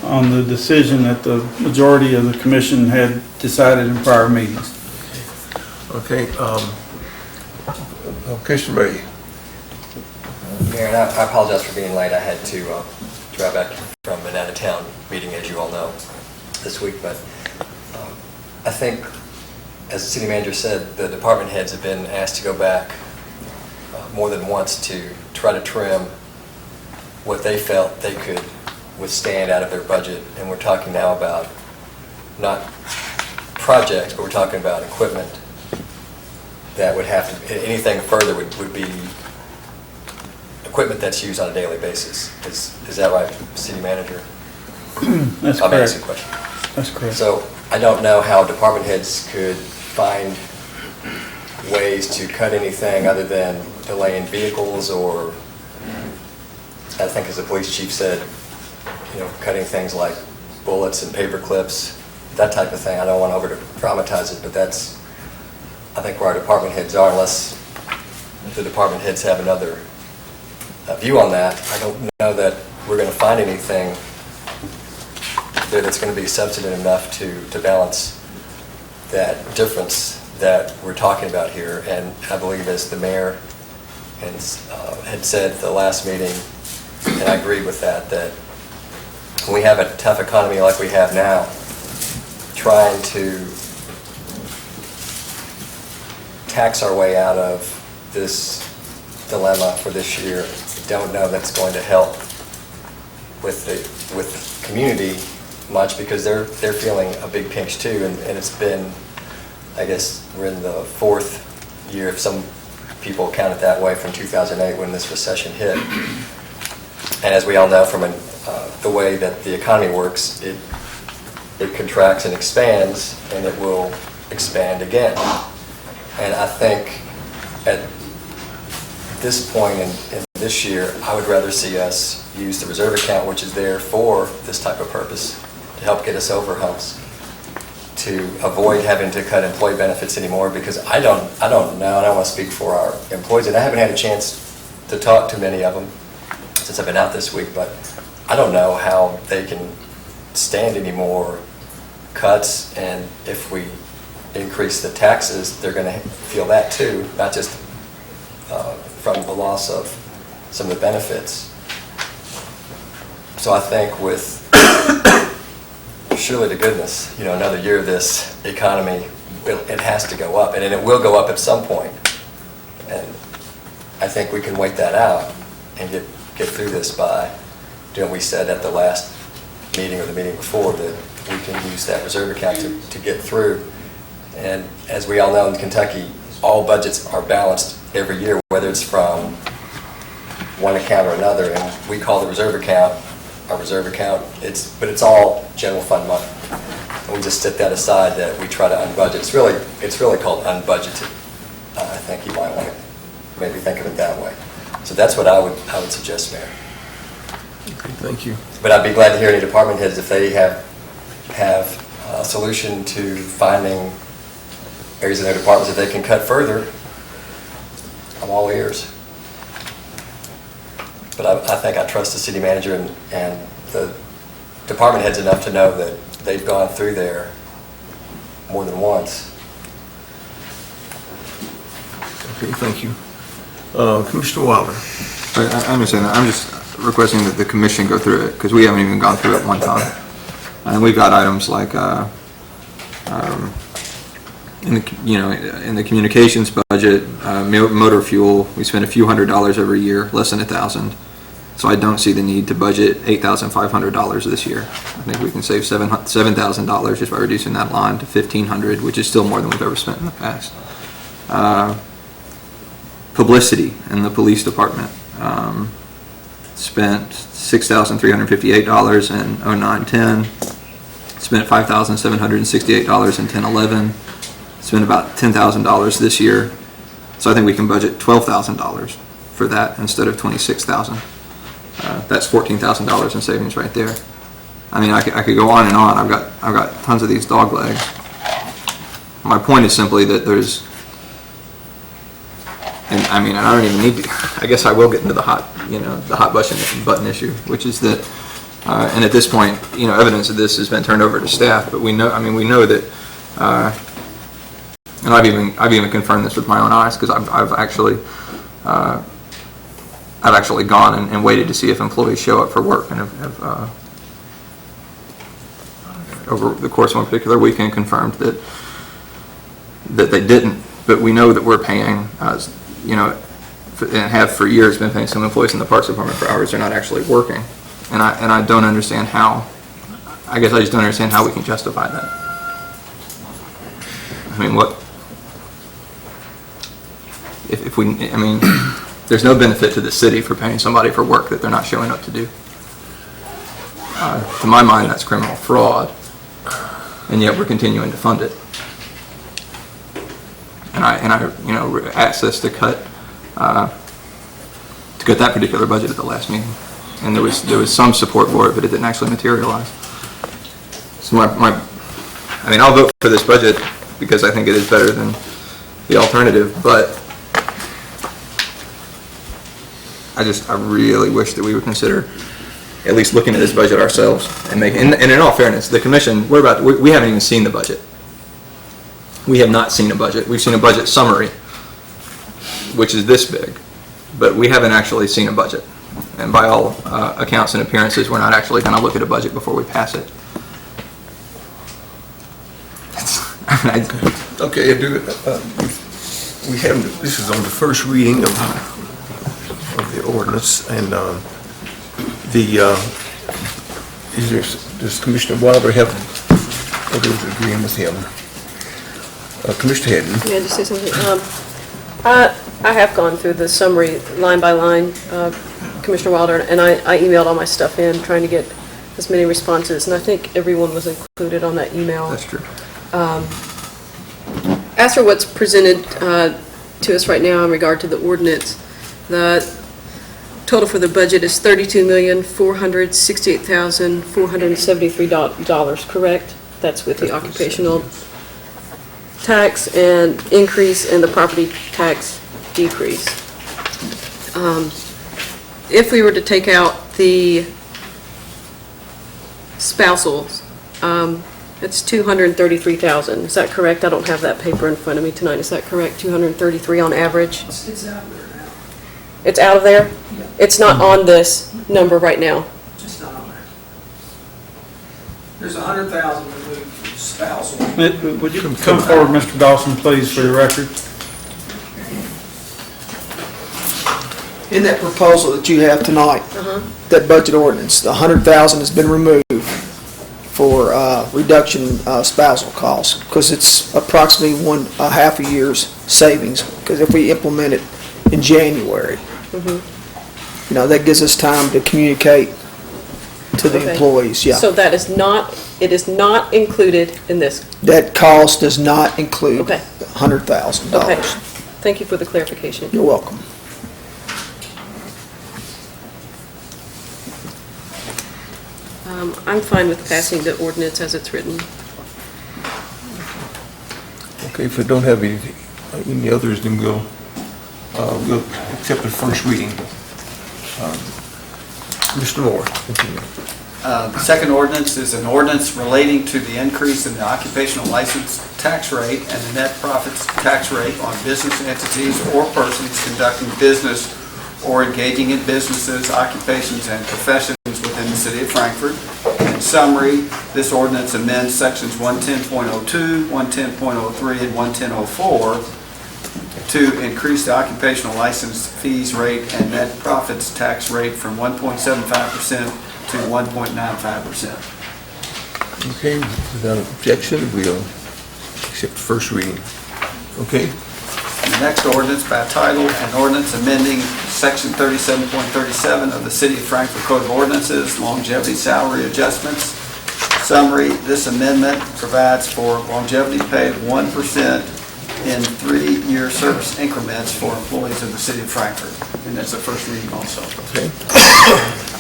on the decision that the majority of the commission had decided in prior meetings. Okay, Commissioner Ray. Mayor, and I apologize for being late. I had to drive back from an out-of-town meeting, as you all know, this week. But I think, as the city manager said, the department heads have been asked to go back more than once to try to trim what they felt they could withstand out of their budget. And we're talking now about not projects, but we're talking about equipment that would have to, anything further would be equipment that's used on a daily basis. Is that right, City Manager? That's I'm asking a correct. question. That's correct. So I don't know how department heads could find ways to cut anything other than delaying vehicles or, I think as the police chief said, cutting things like bullets and paper clips, that type of thing. I don't want to over-dramatize it, but that's, I think, where our department heads are, unless the department heads have another view on that. I don't know that we're going to find anything that's going to be substantive enough to balance that difference that we're talking about here. And I believe, as the mayor had said at the last meeting, and I agree with that, that when we have a tough economy like we have now, trying to tax our way out of this dilemma for this year, I don't know that's going to help with the community much, because they're feeling a big pinch too, and it's been, I guess, we're in the fourth year, if some people count it that way, from 2008 when this recession hit. And as we all know from the way that the economy works, it contracts and expands, and it will expand again. And I think at this point in this year, I would rather see us use the reserve account, which is there for this type of purpose, to help get us over humps, to avoid having to cut employee benefits anymore, because I don't know, and I don't want to speak for our employees, and I haven't had a chance to talk to many of them since I've been out this week, but I don't know how they can stand any more cuts, and if we increase the taxes, they're going to feel that too, not just from the loss of some of the benefits. So I think with surely to goodness, another year of this economy, it has to go up, and it will go up at some point. And I think we can wait that out and get through this by doing what we said at the last meeting or the meeting before, that we can use that reserve account to get through. And as we all know, in Kentucky, all budgets are balanced every year, whether it's from one account or another, and we call the reserve account our reserve account. But it's all general fund money, and we just set that aside, that we try to unbudget. It's really called unbudgeted. I think you might want to maybe think of it that way. So that's what I would suggest, Mayor. Okay, thank you. But I'd be glad to hear any department heads, if they have a solution to finding areas in their departments that they can cut further. I'm all ears. But I think I trust the city manager and the department heads enough to know that they've gone through there more than once. Okay, thank you. Commissioner Wilder. I understand that. I'm just requesting that the commission go through it, because we haven't even gone through it one time. And we've got items like, in the communications budget, motor fuel, we spend a few $100s every year, less than $1,000. So I don't see the need to budget $8,500 this year. I think we can save $7,000 just by reducing that line to $1,500, which is still more than we've ever spent in the past. Publicity in the police department. Spent $6,358 in 09-10. Spent $5,768 in 10-11. Spent about $10,000 this year. So I think we can budget $12,000 for that instead of $26,000. That's $14,000 in savings right there. I mean, I could go on and on. I've got tons of these dog legs. My point is simply that there's, and I mean, I don't even need to, I guess I will get into the hot button issue, which is that, and at this point, evidence of this has been turned over to staff, but we know that, and I've even confirmed this with my own eyes, because I've actually gone and waited to see if employees show up for work, and have over the course of one particular weekend confirmed that they didn't. But we know that we're paying, and have for years been paying some employees in the Parks Department for hours they're not actually working, and I don't understand how. I guess I just don't understand how we can justify that. I mean, what, if we, I mean, there's no benefit to the city for paying somebody for work that they're not showing up to do. To my mind, that's criminal fraud, and yet we're continuing to fund it. And I, you know, asked us to cut that particular budget at the last meeting, and there was some support for it, but it didn't actually materialize. So I mean, I'll vote for this budget because I think it is better than the alternative, but I really wish that we would consider at least looking at this budget ourselves and making, and in all fairness, the commission, we haven't even seen the budget. We have not seen a budget. We've seen a budget summary, which is this big, but we haven't actually seen a budget. And by all accounts and appearances, we're not actually going to look at a budget before we pass it. Okay, we have, this is on the first reading of the ordinance, and does Commissioner Wilder have, or is it agreeing with him? Commissioner Hadden? May I just say something? I have gone through the summary line by line, Commissioner Wilder, and I emailed all my stuff in, trying to get as many responses, and I think everyone was included on that email. That's true. As for what's presented to us right now in regard to the ordinance, the total for the budget is $32,468,473, correct? That's with the occupational tax and increase and the property tax decrease. If we were to take out the spousals, it's $233,000. Is that correct? I don't have that paper in front of me tonight. Is that correct? 233 on average? It's out of there now. It's out of there? Yeah. It's not on this number right now. It's not on there. There's 100,000 removed from spousal. Would you come forward, Mr. Dawson, please, for the record? In that proposal that you have tonight, that budget ordinance, the 100,000 has been removed for reduction spousal costs, because it's approximately half a year's savings, because if we implement it in January, you know, that gives us time to communicate to the Okay. employees, yeah. So that is not, it is not included in this. That cost does not include Okay. $100,000. Okay. Thank you for the clarification. You're welcome. I'm fine with passing the ordinance as it's written. Okay, if we don't have any others, then we'll accept the first reading. Mr. Moore, continue. The second ordinance is an ordinance relating to the increase in the occupational license tax rate and the net profits tax rate on business entities or persons conducting business or engaging in businesses, occupations, and professions within the city of Frankfort. In summary, this ordinance amends sections 110.02, 110.03, and 110.04 to increase the occupational license fees rate and net profits tax rate from 1.75% to 1.95%. Okay, without objection, we'll accept the first reading. Okay? The next ordinance by title, an ordinance amending section 37.37 of the City of Frankfort Code of Ordinances, longevity salary adjustments. Summary, this amendment provides for longevity pay of 1% in 3-year service increments for employees of the City of Frankfort. And that's the first reading also. Okay.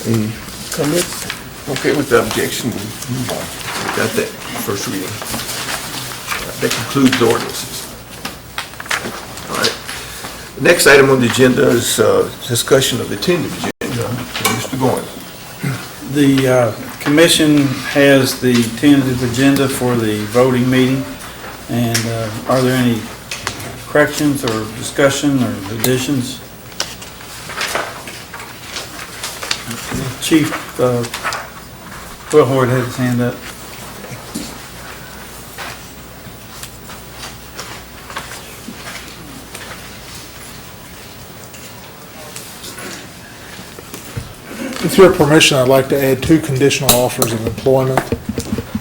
Any comments? Okay, without objection, we'll move on. Got that first reading. That concludes the ordinances. All right. The next item on the agenda is discussion of the tentative agenda. Mr. Goins. The commission has the tentative agenda for the voting meeting, and are there any corrections or discussion or additions? Chief Wilhord had his hand up. With your permission, I'd like to add 2 conditional offers of employment.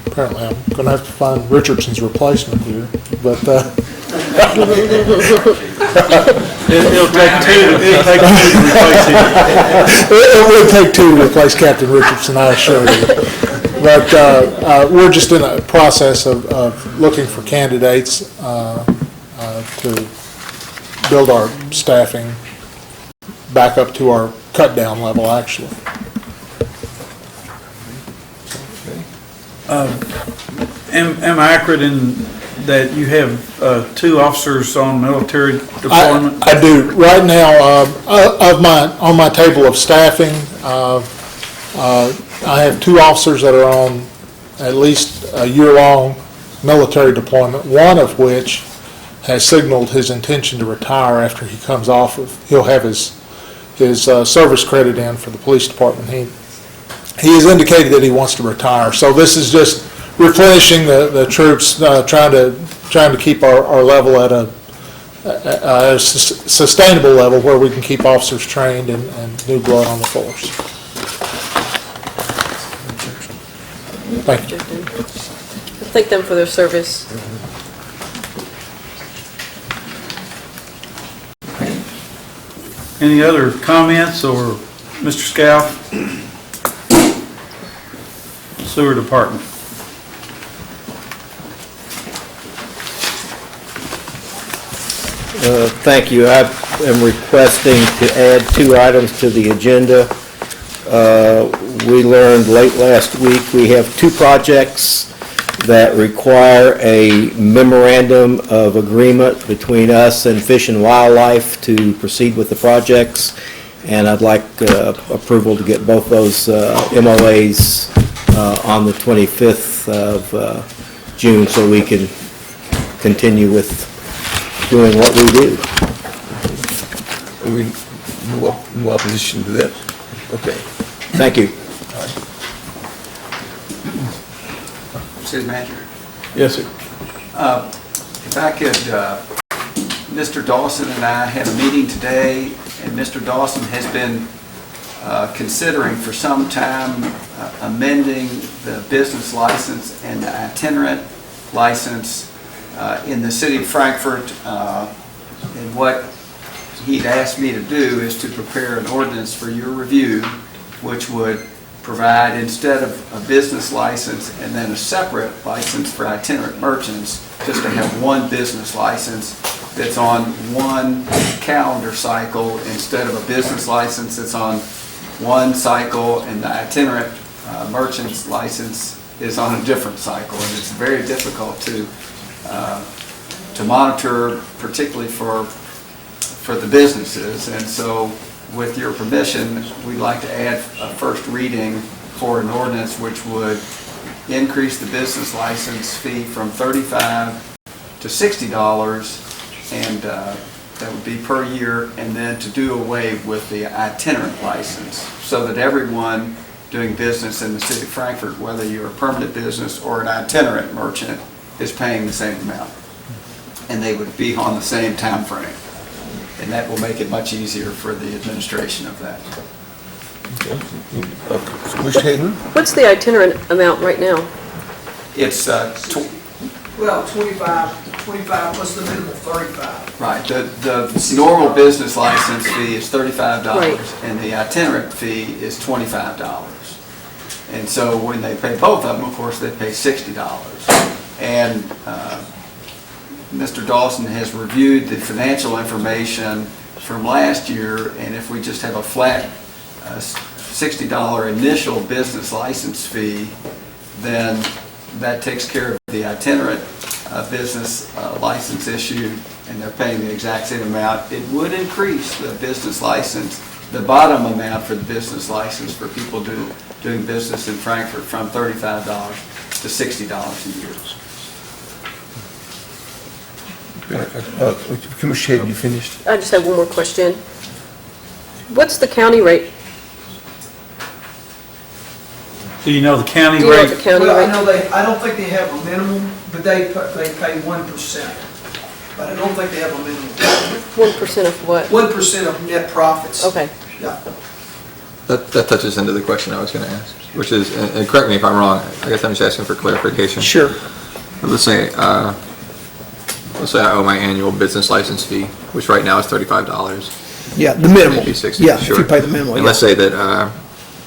Apparently, I'm going to have to find Richardson's replacement here. but, It'll take two to replace him. it would take two to replace Captain Richardson, I assure you. But we're just in a process of looking for candidates to build our staffing back up to our cut-down level, actually. Am I accurate in that you have two officers on military deployment? I do. Right now, on my table of staffing, I have two officers that are on at least a year-long military deployment, one of which has signaled his intention to retire after he comes off of, he'll have his service credit in for the police department. He has indicated that he wants to retire. So this is just replenishing the troops, trying to keep our level at a sustainable level where we can keep officers trained and new blood on the force. Thank you. Thank them for their service. Any other comments, or Mr. Scout? Sewer Department. Thank you. I am requesting to add two items to the agenda. We learned late last week we have two projects that require a memorandum of agreement between us and Fish and Wildlife to proceed with the projects, and I'd like approval to get both those MOAs on the 25th of June so we can continue with doing what we do. No opposition to that? Okay. Thank you. City Manager, Yes, sir. if I could, Mr. Dawson and I had a meeting today, and Mr. Dawson has been considering for some time amending the business license and the itinerant license in the city of Frankfort. And what he'd asked me to do is to prepare an ordinance for your review, which would provide, instead of a business license and then a separate license for itinerant merchants, just to have one business license that's on one calendar cycle instead of a business license that's on one cycle, and the itinerant merchant's license is on a different cycle. And it's very difficult to monitor, particularly for the businesses. And so, with your permission, we'd like to add a first reading for an ordinance which would increase the business license fee from $35 to $60, and that would be per year, and then to do away with the itinerant license, so that everyone doing business in the city of Frankfort, whether you're a permanent business or an itinerant merchant, is paying the same amount. And they would be on the same time frame. And that will make it much easier for the administration of that. Commissioner Hayden? What's the itinerant amount right now? It's, Well, 25 plus the minimum 35. right, the normal business license fee is $35, Right. and the itinerant fee is $25. And so when they pay both of them, of course, they pay $60. And Mr. Dawson has reviewed the financial information from last year, and if we just have a flat $60 initial business license fee, then that takes care of the itinerant business license issue, and they're paying the exact same amount. It would increase the business license, the bottom amount for the business license for people doing business in Frankfort, from $35 to $60 a year. Commissioner Hayden, you finished? I just have one more question. What's the county rate? Do you know the county Do you know what rate? the county Well, I rate? know I don't think they have a minimum, but they pay 1%. But I don't think they have a minimum. 1% of what? 1% of net profits. Okay. Yeah. That touches into the question I was going to ask, which is, and correct me if I'm wrong, I guess I'm just asking for clarification. Sure. Let's say, let's say I owe my annual business license fee, which right now is $35. Yeah, the minimal. Maybe 60, Yeah, if sure. you pay the minimal, And yeah. let's say that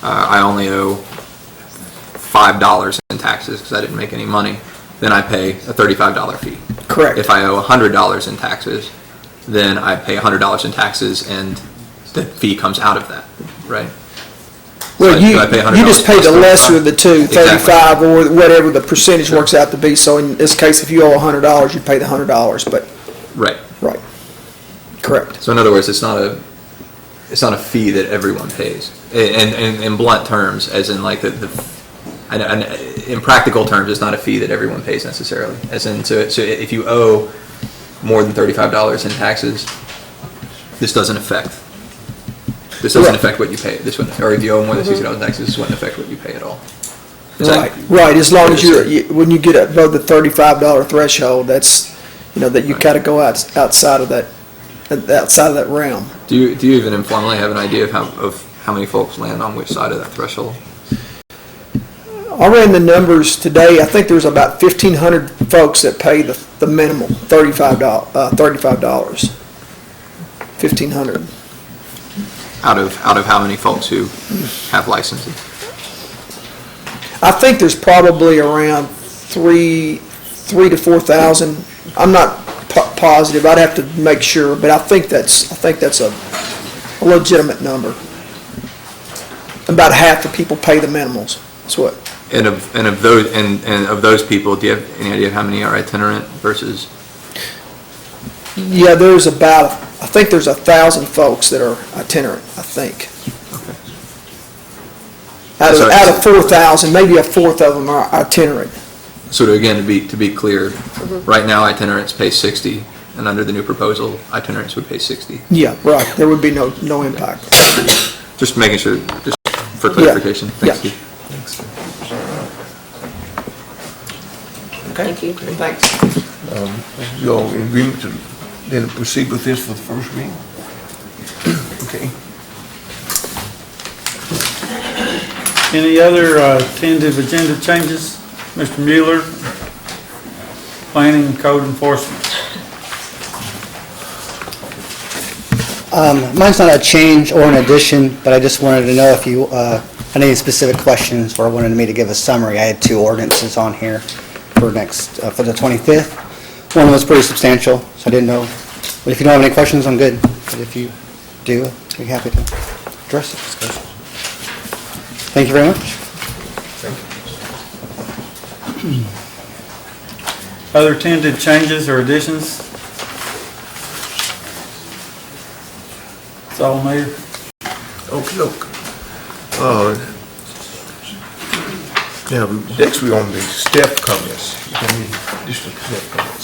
I only owe $5 in taxes because I didn't make any money, then I pay a $35 fee. Correct. If I owe $100 in taxes, then I pay $100 in taxes and the fee comes out of that, right? Well, So I pay $100 you just pay the plus lesser of the two, Exactly. 35 or whatever the percentage works out to be. So in this case, if you owe $100, you pay the $100, but, Right. right. Correct. So in other words, it's not a fee that everyone pays. And in blunt terms, as in like and in practical terms, it's not a fee that everyone pays necessarily. As in, so if you owe more than $35 in taxes, this doesn't affect what you pay. This wouldn't, or if you owe more than $60 in taxes, this wouldn't affect what you pay at all. Is that- Right, as long as when you get above the $35 threshold, that's, that you kind of go outside of that realm. Do you even informally have an idea of how many folks land on which side of that threshold? I ran the numbers today. I think there's about 1,500 folks that pay the minimal, $35. 1,500. Out of how many folks who have licenses? I think there's probably around 3,000 to 4,000. I'm not positive. I'd have to make sure, but I think that's a legitimate number. About half the people pay the minimals. That's what. And of those people, do you have any idea of how many are itinerant versus? Yeah, I think there's 1,000 folks that are itinerant, I think. Out of 4,000, maybe a fourth of them are itinerant. So to be clear, right now itinerants pay 60, and under the new proposal, itinerants would pay 60. Yeah, right. There would be no impact. Just making sure, just for clarification. Yeah. Thanks, Steve. Okay. Thank you. Thanks. You all in agreement to then proceed with this for the first reading? Okay. Any other tentative agenda changes? Mr. Mueller, Planning and Code Enforcement. Mine's not a change or an addition, but I just wanted to know if you had any specific questions or wanted me to give a summary. I had two ordinances on here for the 25th. One was pretty substantial, so I didn't know. But if you don't have any questions, I'm good. But if you do, I'd be happy to address it. Thank you very much. Other tentative changes or additions? That's all, Mayor. Okey-doke. Now, next we're on the staff comments. Any additional staff comments?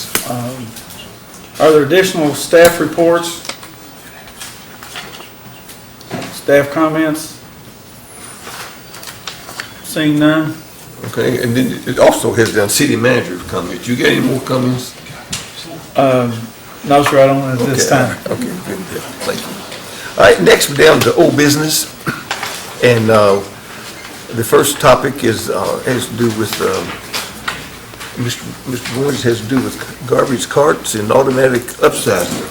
Are there additional staff reports? Staff comments? Seeing none? Okay, and then it also has done city manager's comments. You got any more comments? No, sir, I don't at this Okay, time. Okay, good, thank you. All right, next we're down to old business, and the first topic has to do with, Mr. Boyd, has to do with garbage carts and automatic upsizing.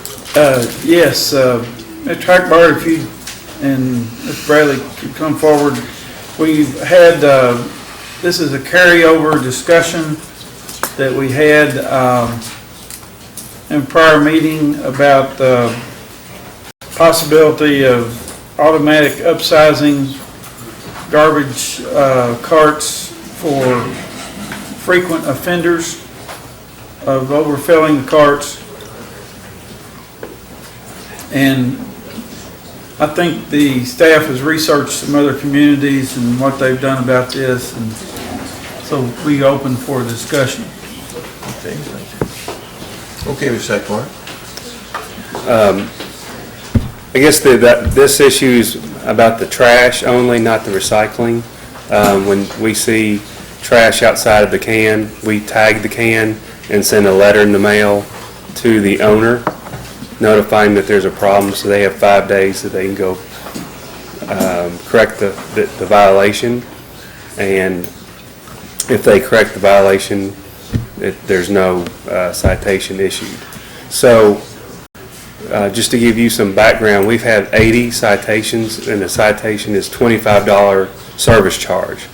Yes, Mr. Hackbar, if you and Mr. Bradley could come forward. We've had, this is a carryover discussion that we had in prior meeting about the possibility of automatic upsizing garbage carts for frequent offenders of overfilling the carts. And I think the staff has researched some other communities and what they've done about this, and so we open for discussion. Okay, okay, Mr. Sackmore. I guess this issue's about the trash only, not the recycling. When we see trash outside of the can, we tag the can and send a letter in the mail to the owner notifying that there's a problem, so they have 5 days that they can go correct the violation. And if they correct the violation, there's no citation issued. So, just to give you some background, we've had 80 citations, and the citation is $25 service charge.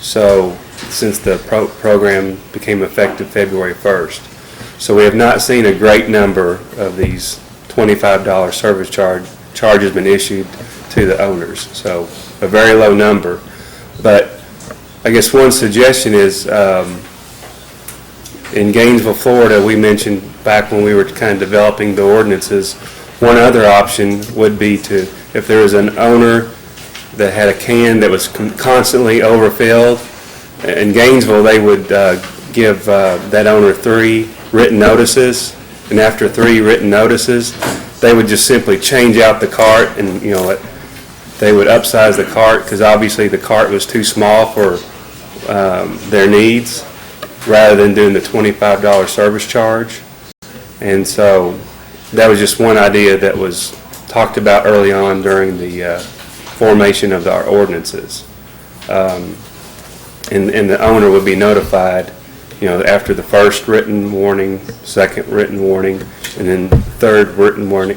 So, since the program became effective February 1st. So we have not seen a great number of these $25 service charges been issued to the owners. So a very low number. But I guess one suggestion is, in Gainesville, Florida, we mentioned back when we were kind of developing the ordinances, one other option would be to, if there was an owner that had a can that was constantly overfilled, in Gainesville, they would give that owner 3 written notices, and after 3 written notices, they would just simply change out the cart, and they would upsize the cart, because obviously the cart was too small for their needs, rather than doing the $25 service charge. And so that was just one idea that was talked about early on during the formation of our ordinances. And the owner would be notified, after the first written warning, second written warning, and then third written warning.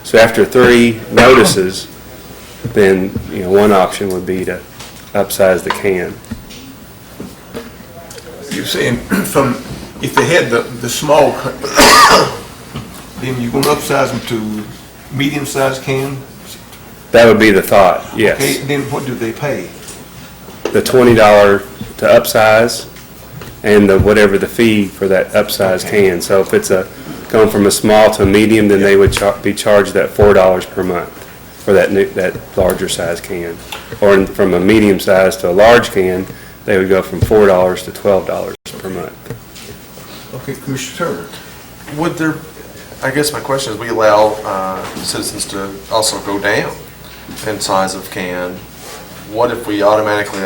So after 3 notices, then, one option would be to upsize the can. You're saying if they had the small, then you're going to upsize them to medium-sized can? That would be the thought, yes. Okay, then what do they pay? The $20 to upsize, and whatever the fee for that upsize can. So if it's going from a small to a medium, then they would be charged that $4 per month for that larger size can. Or from a medium size to a large can, they would go from $4 to $12 per month. Okay, Commissioner Turner. Would there, I guess my question is, we allow citizens to also go down in size of can. What if we automatically,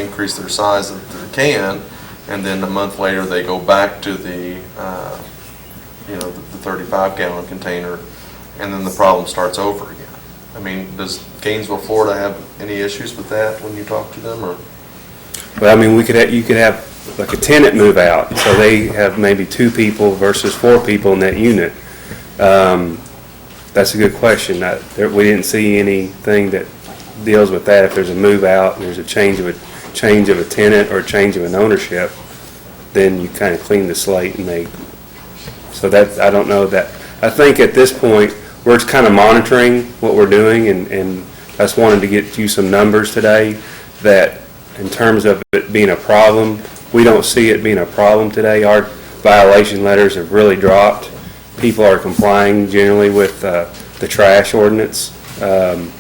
increase their size of their can, and then a month later they go back to the 35-gallon container, and then the problem starts over again? I mean, does Gainesville, Florida have any issues with that when you talk to them, or? Well, I mean, you could have like a tenant move out, so they have maybe 2 people versus 4 people in that unit. That's a good question. We didn't see anything that deals with that. If there's a move out and there's a change of a tenant or a change of an ownership, then you kind of clean the slate and so that, I don't know that. I think at this point, we're just kind of monitoring what we're doing, and I just wanted to get you some numbers today that in terms of it being a problem, we don't see it being a problem today. Our violation letters have really dropped. People are complying generally with the trash ordinance, and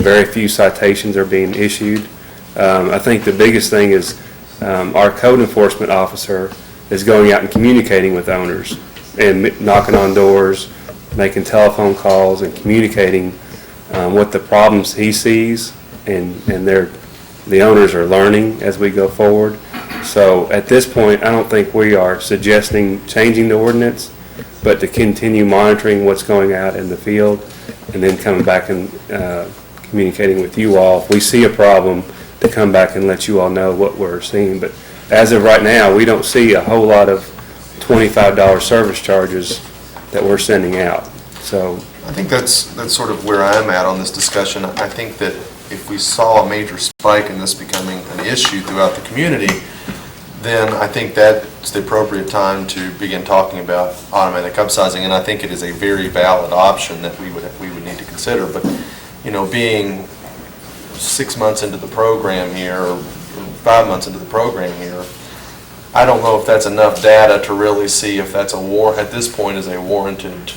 very few citations are being issued. I think the biggest thing is our code enforcement officer is going out and communicating with owners and knocking on doors, making telephone calls and communicating what the problems he sees, and the owners are learning as we go forward. So at this point, I don't think we are suggesting changing the ordinance, but to continue monitoring what's going out in the field, and then coming back and communicating with you all. If we see a problem, to come back and let you all know what we're seeing. But as of right now, we don't see a whole lot of $25 service charges that we're sending out. So I think that's sort of where I'm at on this discussion. I think that if we saw a major spike in this becoming an issue throughout the community, then I think that's the appropriate time to begin talking about automatic upsizing, and I think it is a very valid option that we would need to consider. But being 6 months into the program here, or 5 months into the program here, I don't know if that's enough data to really see if that's at this point is a warranted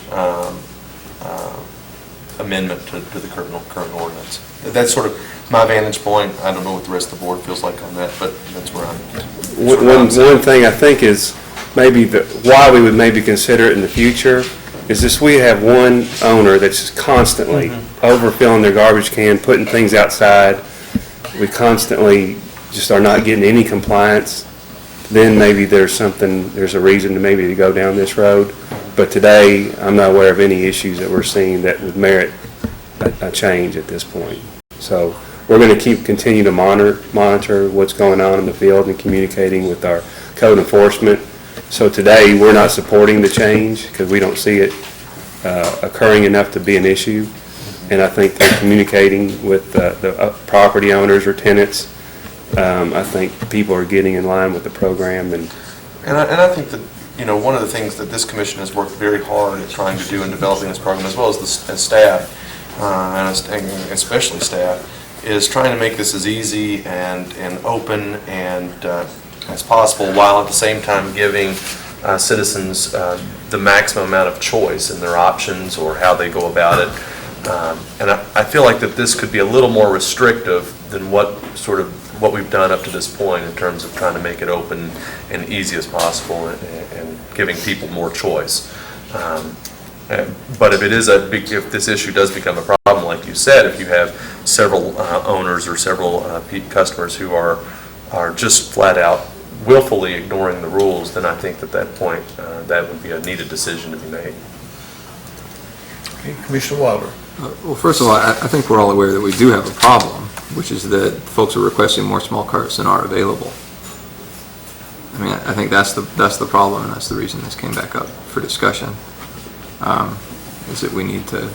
amendment to the current ordinance. That's sort of my vantage point. I don't know what the rest of the board feels like on that, but that's where I'm at. one thing I think is maybe why we would maybe consider it in the future is this: we have one owner that's just constantly overfilling their garbage can, putting things outside. We constantly just are not getting any compliance. Then maybe there's a reason to go down this road. But today, I'm not aware of any issues that we're seeing that would merit a change at this point. So we're going to continue to monitor what's going on in the field and communicating with our code enforcement. So today, we're not supporting the change because we don't see it occurring enough to be an issue. And I think they're communicating with the property owners or tenants. I think people are getting in line with the program. And I think that, one of the things that this commission has worked very hard at trying to do in developing this program, as well as as staff, and especially staff, is trying to make this as easy and open and as possible, while at the same time giving citizens the maximum amount of choice in their options or how they go about it. And I feel like that this could be a little more restrictive than what we've done up to this point in terms of trying to make it open and easy as possible and giving people more choice. But if this issue does become a problem, like you said, if you have several owners or several customers who are just flat out willfully ignoring the rules, then I think at that point that would be a needed decision to be made. Okay, Commissioner Wilder. Well, first of all, I think we're all aware that we do have a problem, which is that folks are requesting more small carts than are available. I mean, I think that's the problem, and that's the reason this came back up for discussion, is that we need to,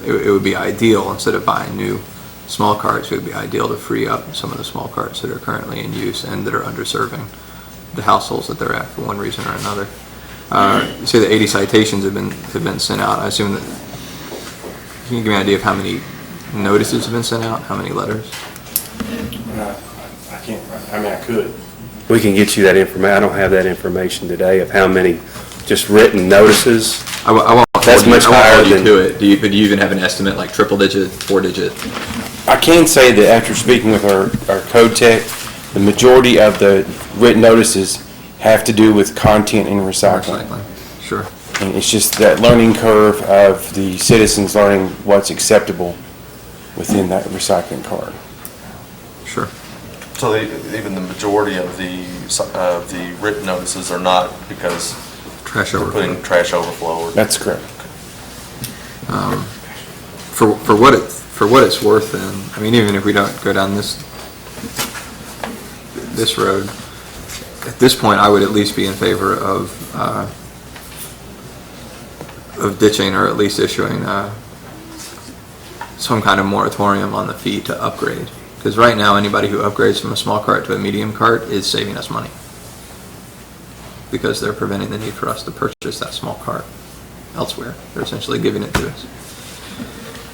it would be ideal, instead of buying new small carts, it would be ideal to free up some of the small carts that are currently in use and that are underserving the households that they're at for one reason or another. You say that 80 citations have been sent out. I assume that, can you give me an idea of how many notices have been sent out, how many letters? I can't, I could. We can get you that information. I don't have that information today of how many just written notices. I won't That's much higher than it. Do you even have an estimate, like triple digit, 4-digit? I can say that after speaking with our code tech, the majority of the written notices have to do with content and recycling. Sure. And it's just that learning curve of the citizens learning what's acceptable within that recycling card. Sure. So even the majority of the written notices are not because trash they're overflow. putting trash overflow. That's correct. For what it's worth, then, I mean, even if we don't go down this road, at this point, I would at least be in favor of ditching, or at least issuing some kind of moratorium on the fee to upgrade. Because right now, anybody who upgrades from a small cart to a medium cart is saving us money, because they're preventing the need for us to purchase that small cart elsewhere. They're essentially giving it to us.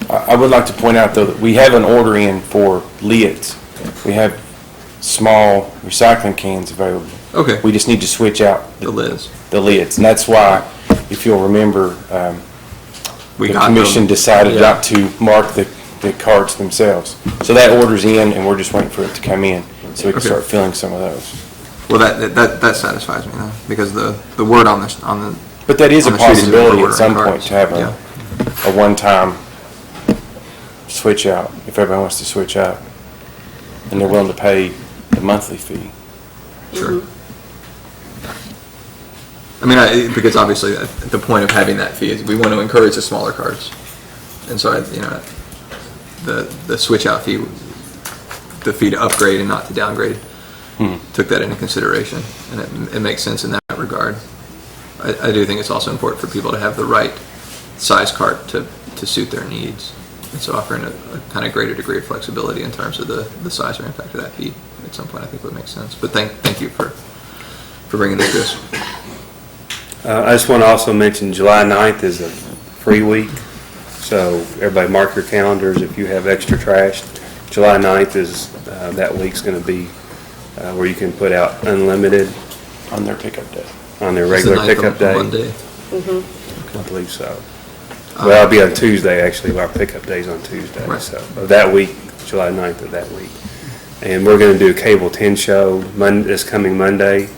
I would like to point out, though, that we have an order in for lids. We have small recycling cans available. Okay. We just need to switch out the lids. The lids, and that's why, if you'll remember, the commission decided not to mark the carts themselves. So that order's in, and we're just waiting for it to come in, so we can start filling some of those. Well, that satisfies me, though, because the word on the But that is a possibility at some point carts. to have a one-time switch out, if everyone wants to switch out, and they're willing to pay the monthly fee. Sure. I mean, because obviously the point of having that fee is we want to encourage the smaller carts, and so the switch out fee, the fee to upgrade and not to downgrade, took that into consideration, and it makes sense in that regard. I do think it's also important for people to have the right size cart to suit their needs, and so offering a kind of greater degree of flexibility in terms of the size or impact of that fee at some point I think would make sense. But thank you for bringing this to us. I just want to also mention July 9th is a free week, so everybody mark your calendars if you have extra trash. July 9th is, that week's going to be where you can put out unlimited. On their pickup day. On their regular pickup day. Mm-hmm. I believe so. Well, it'll be on Tuesday, actually. Our pickup day's on Tuesday, so of that week, July 9th of that week. And we're going to do a Cable 10 show this coming Monday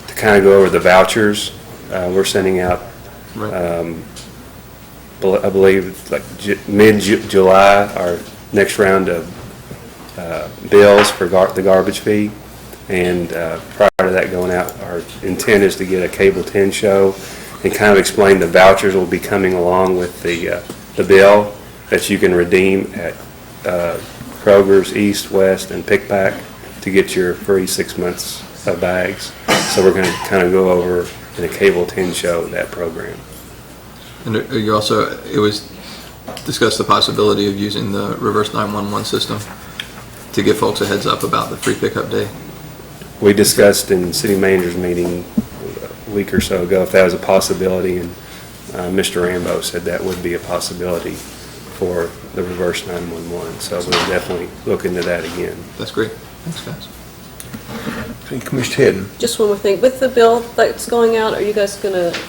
to kind of go over the vouchers. We're sending out, I believe, like mid-July, our next round of bills for the garbage fee. And prior to that going out, our intent is to get a Cable 10 show and kind of explain the vouchers will be coming along with the bill that you can redeem at Kroger's, East, West, and Pick Pack to get your free 6 months of bags. So we're going to kind of go over in a Cable 10 show that program. And you also, it was discussed the possibility of using the reverse 911 system to give folks a heads up about the free pickup day. We discussed in city manager's meeting a week or so ago if that was a possibility, and Mr. Rambo said that would be a possibility for the reverse 911. So we'll definitely look into that again. That's great. Thanks, guys. Okay, Commissioner Hedden. Just one more thing. With the bill that's going out, are you guys going to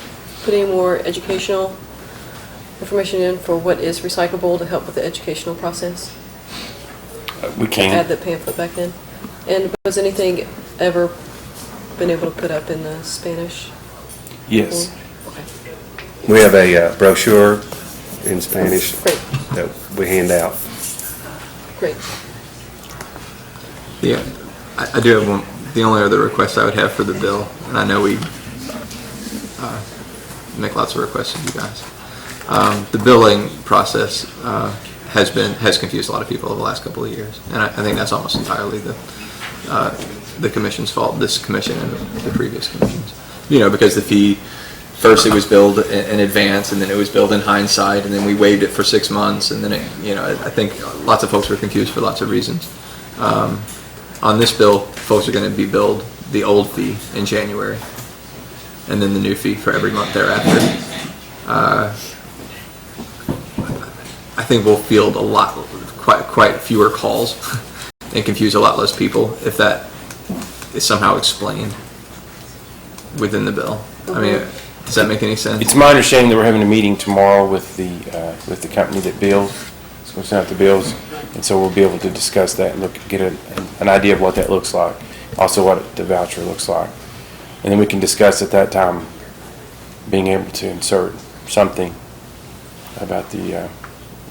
put any more educational information in for what is recyclable to help with the educational process? We can. Add that pamphlet back in. And was anything ever been able to put up in the Spanish? Yes. Okay. We have a brochure in Spanish Great. that we hand out. Great. Yeah, I do have one. The only other request I would have for the bill, and I know we make lots of requests of you guys. The billing process has confused a lot of people over the last couple of years, and I think that's almost entirely the commission's fault. This commission and the previous commissions. You know, because the fee, first it was billed in advance, and then it was billed in hindsight, and then we waived it for 6 months, and then I think lots of folks were confused for lots of reasons. On this bill, folks are going to be billed the old fee in January, and then the new fee for every month thereafter. I think we'll field quite fewer calls and confuse a lot less people if that is somehow explained within the bill. I mean, does that make any sense? It's my understanding that we're having a meeting tomorrow with the company that bills, so we'll send out the bills, and so we'll be able to discuss that and get an idea of what that looks like, also what the voucher looks like. And then we can discuss at that time being able to insert something about the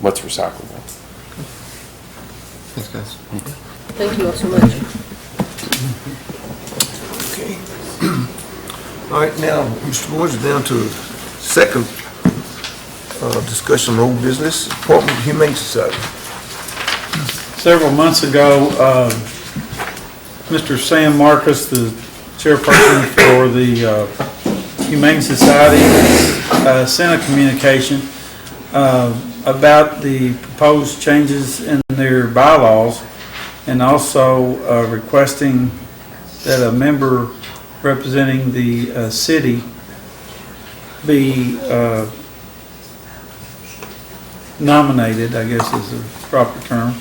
what's recyclable. Thanks, guys. Thank you all so much. Okay. All right, now, Mr. Boyd is down to second discussion on old business, appointment of Humane Society. Several months ago, Mr. Sam Marcus, the chairperson for the Humane Society, sent a communication about the proposed changes in their bylaws, and also requesting that a member representing the city be nominated, I guess is the proper term.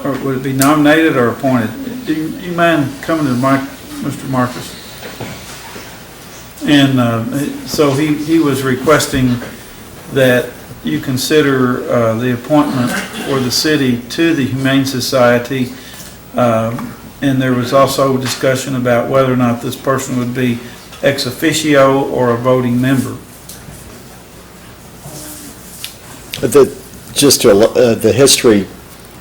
Or would it be nominated or appointed? Do you mind coming to the mic, Mr. Marcus? And so he was requesting that you consider the appointment for the city to the Humane Society, and there was also discussion about whether or not this person would be ex officio or a voting member. The history,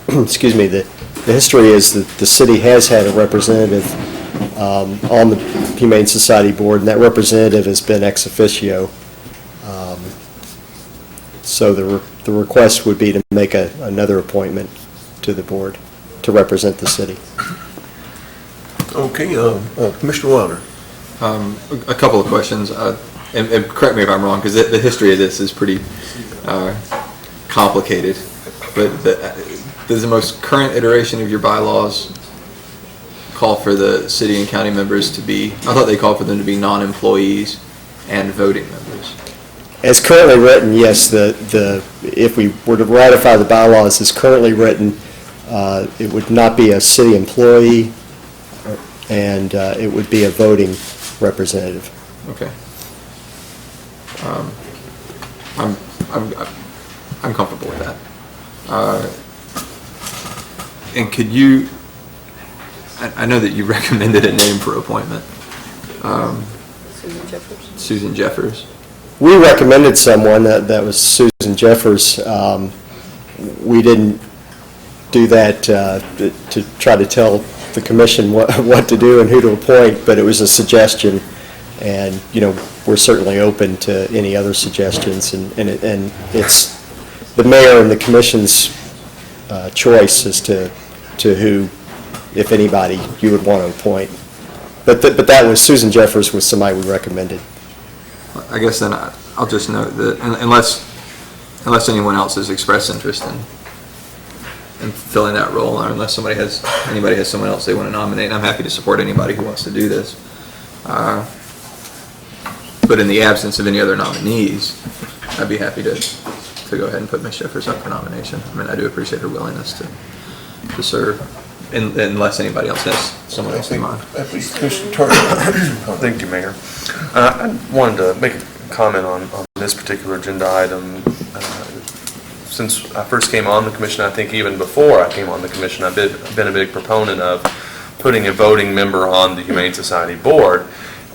excuse me, the history is that the city has had a representative on the Humane Society board, and that representative has been ex officio. So the request would be to make another appointment to the board to represent the city. Okay, Commissioner Wilder. A couple of questions, and correct me if I'm wrong, because the history of this is pretty complicated, but does the most current iteration of your bylaws call for the city and county members to be, I thought they called for them to be non-employees and voting members. As currently written, yes, if we were to ratify the bylaws as currently written, it would not be a city employee, and it would be a voting representative. Okay. I'm comfortable with that. And could you, I know that you recommended a name for appointment. Susan Jeffers. Susan Jeffers. We recommended someone, that was Susan Jeffers. We didn't do that to try to tell the commission what to do and who to appoint, but it was a suggestion, and we're certainly open to any other suggestions, and it's the mayor and the commission's choice as to who, if anybody, you would want to appoint. But that was, Susan Jeffers was somebody we recommended. I guess then I'll just note that unless anyone else has expressed interest in filling that role, or unless anybody has someone else they want to nominate, I'm happy to support anybody who wants to do this. But in the absence of any other nominees, I'd be happy to go ahead and put Ms. Jeffers up for nomination. I mean, I do appreciate her willingness to serve, unless anybody else has someone else in mind. Thank you, Mayor. I wanted to make a comment on this particular agenda item. Since I first came on the commission, I think even before I came on the commission, I've been a big proponent of putting a voting member on the Humane Society Board,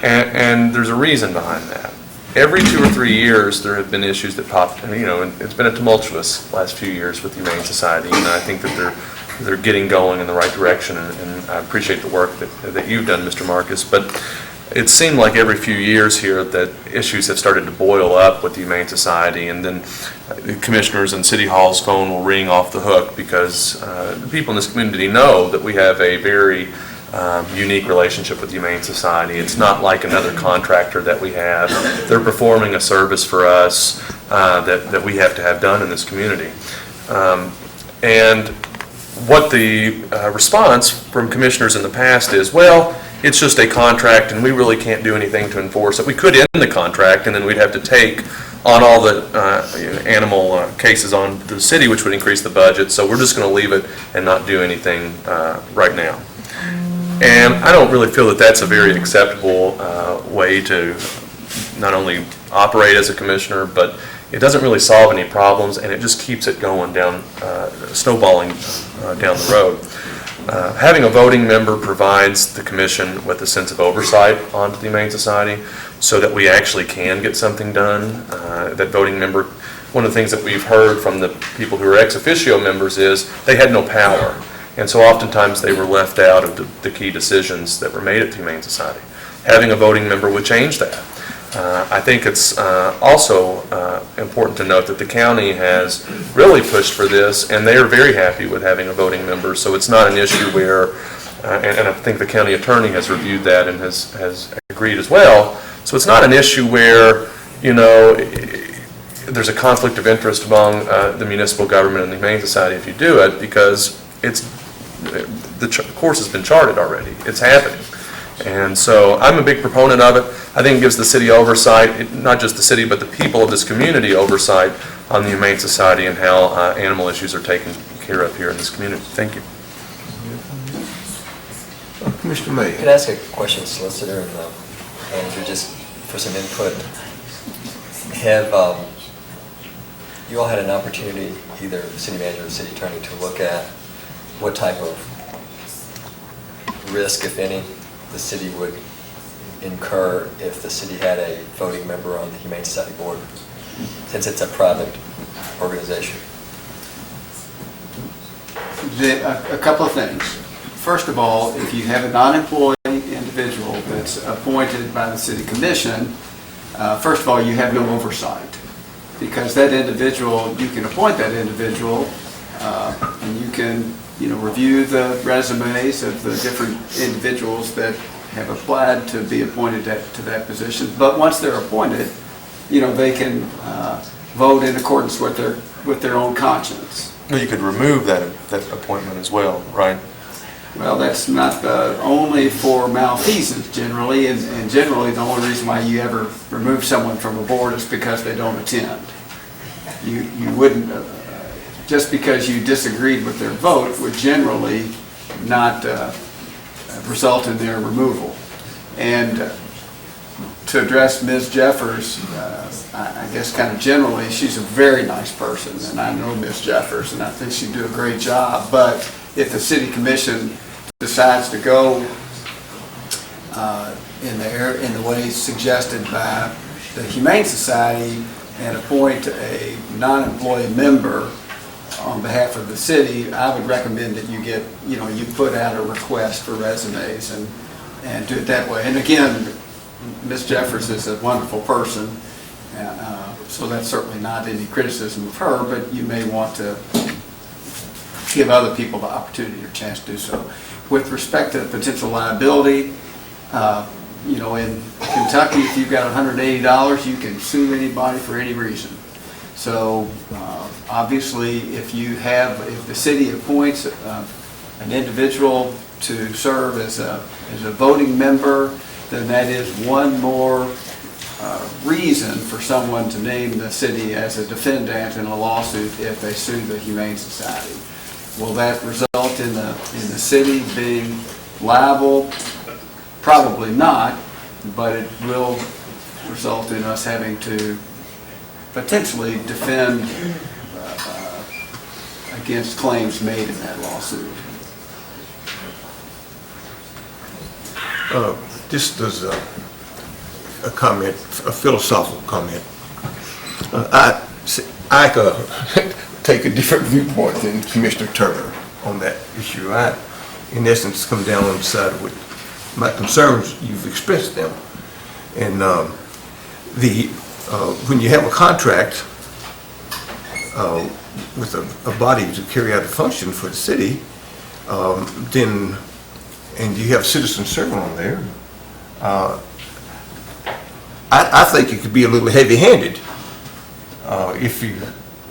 and there's a reason behind that. Every 2 or 3 years, there have been issues that popped, and it's been a tumultuous last few years with the Humane Society, and I think that they're getting going in the right direction, and I appreciate the work that you've done, Mr. Marcus, but it seemed like every few years here that issues have started to boil up with the Humane Society, and then the commissioners and City Hall's phone will ring off the hook because the people in this community know that we have a very unique relationship with the Humane Society. It's not like another contractor that we have. They're performing a service for us that we have to have done in this community. And what the response from commissioners in the past is, well, it's just a contract and we really can't do anything to enforce it. We could end the contract and then we'd have to take on all the animal cases on the city, which would increase the budget, so we're just going to leave it and not do anything right now. And I don't really feel that that's a very acceptable way to not only operate as a commissioner, but it doesn't really solve any problems, and it just keeps it going down, snowballing down the road. Having a voting member provides the commission with a sense of oversight onto the Humane Society so that we actually can get something done. That voting member, one of the things that we've heard from the people who are ex officio members is they had no power. And so oftentimes they were left out of the key decisions that were made at the Humane Society. Having a voting member would change that. I think it's also important to note that the county has really pushed for this, and they are very happy with having a voting member, so it's not an issue where, and I think the county attorney has reviewed that and has agreed as well, so it's not an issue where, there's a conflict of interest among the municipal government and the Humane Society if you do it, because the course has been charted already. It's happening. And so I'm a big proponent of it. I think it gives the city oversight, not just the city, but the people of this community oversight on the Humane Society and how animal issues are taken care of here in this community. Thank you. Commissioner May. Can I ask a question, Solicitor and the manager, just for some input? Have you all had an opportunity, either the city manager or the city attorney, to look at what type of risk, if any, the city would incur if the city had a voting member on the Humane Society Board, since it's a private organization? A couple of things. First of all, if you have a non-employee individual that's appointed by the city commission, first of all, you have no oversight, because that individual, you can appoint that individual, and you can review the resumes of the different individuals that have applied to be appointed to that position. But once they're appointed, they can vote in accordance with their own conscience. Well, you could remove that appointment as well, right? Well, that's not only for malfeasance generally, and generally the only reason why you ever remove someone from a board is because they don't attend. You wouldn't. Just because you disagreed with their vote would generally not result in their removal. And to address Ms. Jeffers, I guess kind of generally, she's a very nice person, and I know Ms. Jeffers, and I think she'd do a great job. But if the city commission decides to go in the way suggested by the Humane Society and appoint a non-employee member on behalf of the city, I would recommend that you get, you put out a request for resumes and do it that way. And again, Ms. Jeffers is a wonderful person, so that's certainly not any criticism of her, but you may want to give other people the opportunity or chance to do so. With respect to potential liability, you know, in Kentucky, if you've got $180, you can sue anybody for any reason. So obviously, if the city appoints an individual to serve as a voting member, then that is one more reason for someone to name the city as a defendant in a lawsuit if they sue the Humane Society. Will that result in the city being liable? Probably not, but it will result in us having to potentially defend against claims made in that lawsuit. Just as a comment, a philosophical comment. I take a different viewpoint than Commissioner Turner on that issue. I, in essence, come down on the side of what my concerns, you've expressed them. And when you have a contract with a body to carry out a function for the city, and you have citizens serving on there, I think it could be a little heavy-handed if you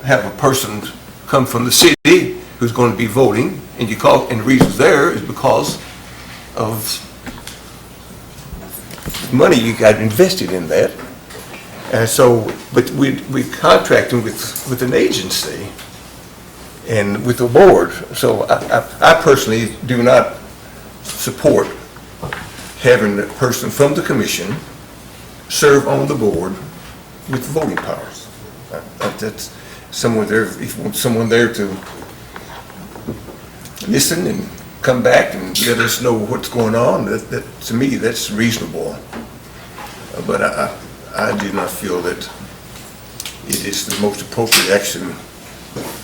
have a person come from the city who's going to be voting, and the reasons there is because of money you got invested in that. And so, but we contracting with an agency and with a board. So I personally do not support having a person from the commission serve on the board with voting powers. That's someone there, if you want someone there to listen and come back and let us know what's going on, that to me, that's reasonable. But I do not feel that it is the most appropriate action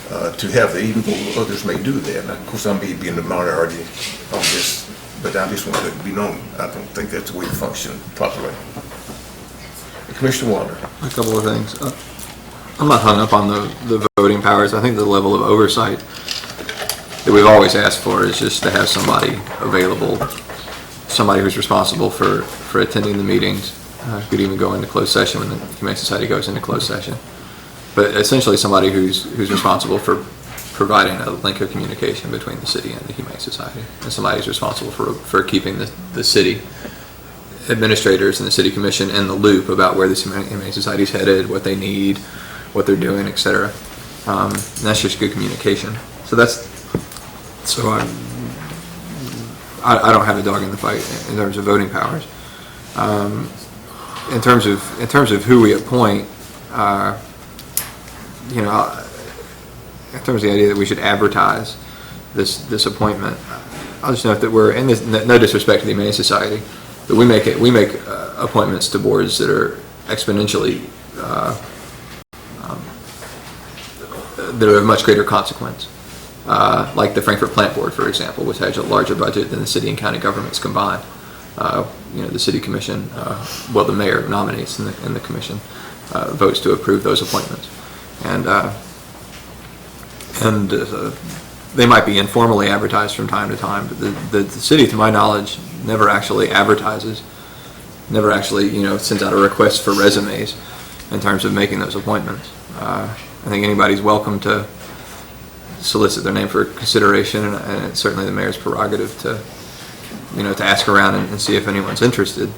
to have that, even though others may do that. And of course, I may be in the minority on this, but I just want it to be known. I don't think that's the way to function properly. Commissioner Waller. A couple of things. I'm not hung up on the voting powers. I think the level of oversight that we've always asked for is just to have somebody available, somebody who's responsible for attending the meetings. Could even go into closed session when the Humane Society goes into closed session. But essentially somebody who's responsible for providing a link of communication between the city and the Humane Society. And somebody who's responsible for keeping the city administrators and the city commission in the loop about where the Humane Society is headed, what they need, what they're doing, etc. And that's just good communication. So I don't have a dog in the fight in terms of voting powers. In terms of who we appoint, you know, in terms of the idea that we should advertise this appointment, I'll just note that we're in this, no disrespect to the Humane Society, but we make appointments to boards that are exponentially that are of much greater consequence, like the Frankfort Plant Board, for example, which has a larger budget than the city and county governments combined. You know, the city commission, well, the mayor nominates and the commission votes to approve those appointments, and they might be informally advertised from time to time, but the city, to my knowledge, never actually advertises, never actually, you know, sends out a request for resumes in terms of making those appointments. I think anybody's welcome to solicit their name for consideration, and it's certainly the mayor's prerogative to, you know, to ask around and see if anyone's interested.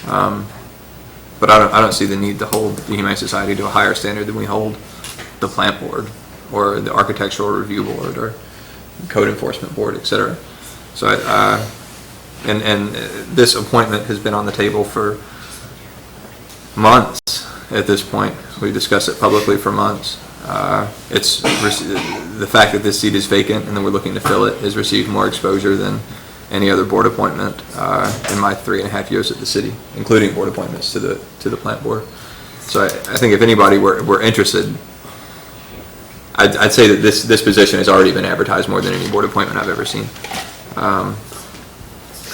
But I don't see the need to hold the Humane Society to a higher standard than we hold the Plant Board or the Architectural Review Board or Code Enforcement Board, etc. So and this appointment has been on the table for months at this point. We discussed it publicly for months. It's the fact that this seat is vacant and then we're looking to fill it has received more exposure than any other board appointment in my 3.5 years at the city, including board appointments to the Plant Board. So I think if anybody were interested, I'd say that this position has already been advertised more than any board appointment I've ever seen.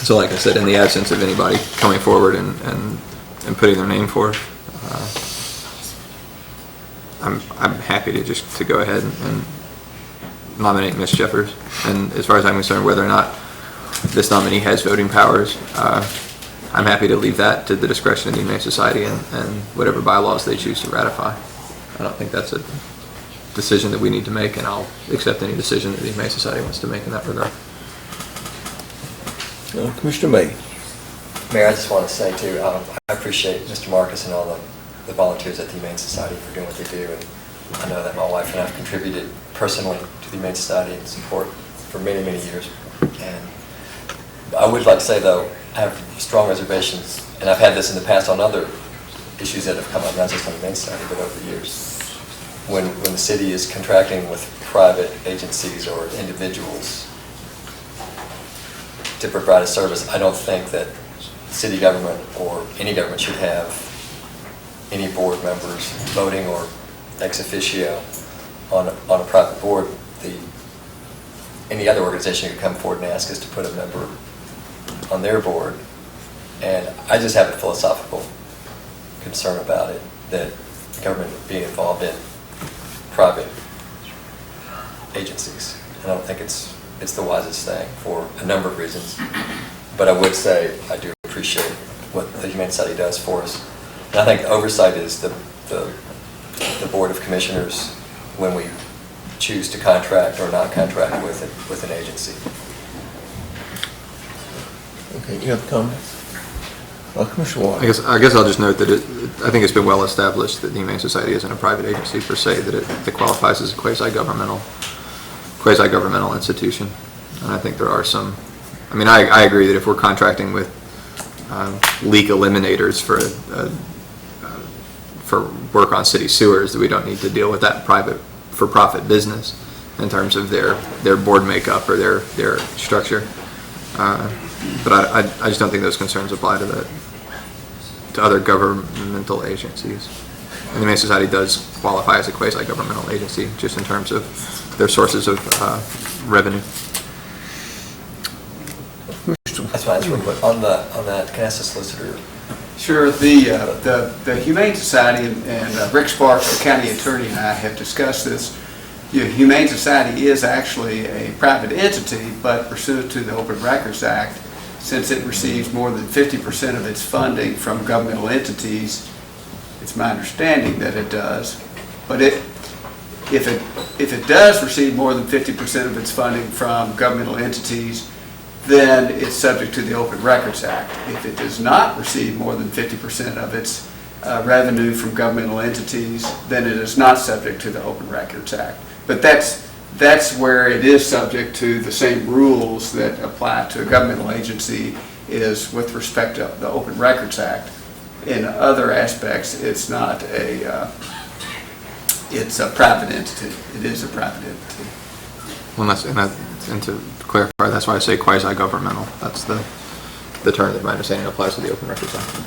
So like I said, in the absence of anybody coming forward and putting their name forward, I'm happy to go ahead and nominate Ms. Jeffers. And as far as I'm concerned, whether or not this nominee has voting powers, I'm happy to leave that to the discretion of the Humane Society and whatever bylaws they choose to ratify. I don't think that's a decision that we need to make, and I'll accept any decision that the Humane Society wants to make in that regard. Commissioner May. Mayor, I just want to say too, I appreciate Mr. Marcus and all the volunteers at the Humane Society for doing what they do. And I know that my wife and I have contributed personally to the Humane Society and support for many, many years. And I would like to say though, I have strong reservations, and I've had this in the past on other issues that have come up, not just on the Humane Society, but over the years. When the city is contracting with private agencies or individuals to provide a service, I don't think that city government or any government should have any board members voting or ex officio on a private board. Any other organization could come forward and ask us to put a member on their board. And I just have a philosophical concern about it, that government being involved in private agencies. I don't think it's the wisest thing for a number of reasons. But I would say I do appreciate what the Humane Society does for us. And I think oversight is the Board of Commissioners when we choose to contract or not contract with an agency. Okay, you have comments? Commissioner Water. I guess I'll just note that I think it's been well established that the Humane Society isn't a private agency per se, that it qualifies as a quasi-governmental institution. And I think there are some, I agree that if we're contracting with leak eliminators for work on city sewers, that we don't need to deal with that private for-profit business in terms of their board makeup or their structure. But I just don't think those concerns apply to other governmental agencies. And the Humane Society does qualify as a quasi-governmental agency, just in terms of their sources of revenue. That's fine, that's real quick. On that, can I ask the solicitor? Sure. The Humane Society and Rick Sparks, the county attorney, and I have discussed this. The Humane Society is actually a private entity, but pursuant to the Open Records Act, since it receives more than 50% of its funding from governmental entities, it's my understanding that it does. But if it does receive more than 50% of its funding from governmental entities, then it's subject to the Open Records Act. If it does not receive more than 50% of its revenue from governmental entities, then it is not subject to the Open Records Act. But that's where it is subject to the same rules that apply to a governmental agency is with respect to the Open Records Act. In other aspects, it's not it's a private entity. It is a private entity. Well, and to clarify, that's why I say quasi-governmental. That's the term that my understanding applies to the Open Records Act.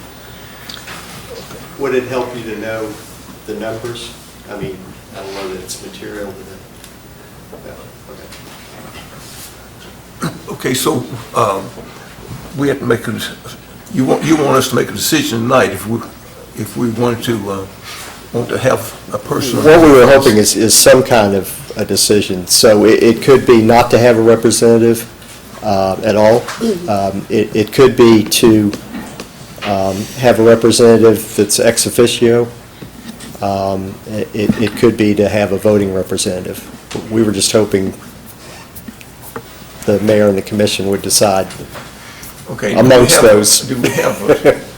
Would it help you to know the numbers? I don't know that it's material to the... Okay, so we have to make you want us to make a decision tonight if we want to have a person. What we were hoping is some kind of a decision. So it could be not to have a representative at all. It could be to have a representative that's ex officio. It could be to have a voting representative. We were just hoping the mayor and the commission would decide amongst those. Do we have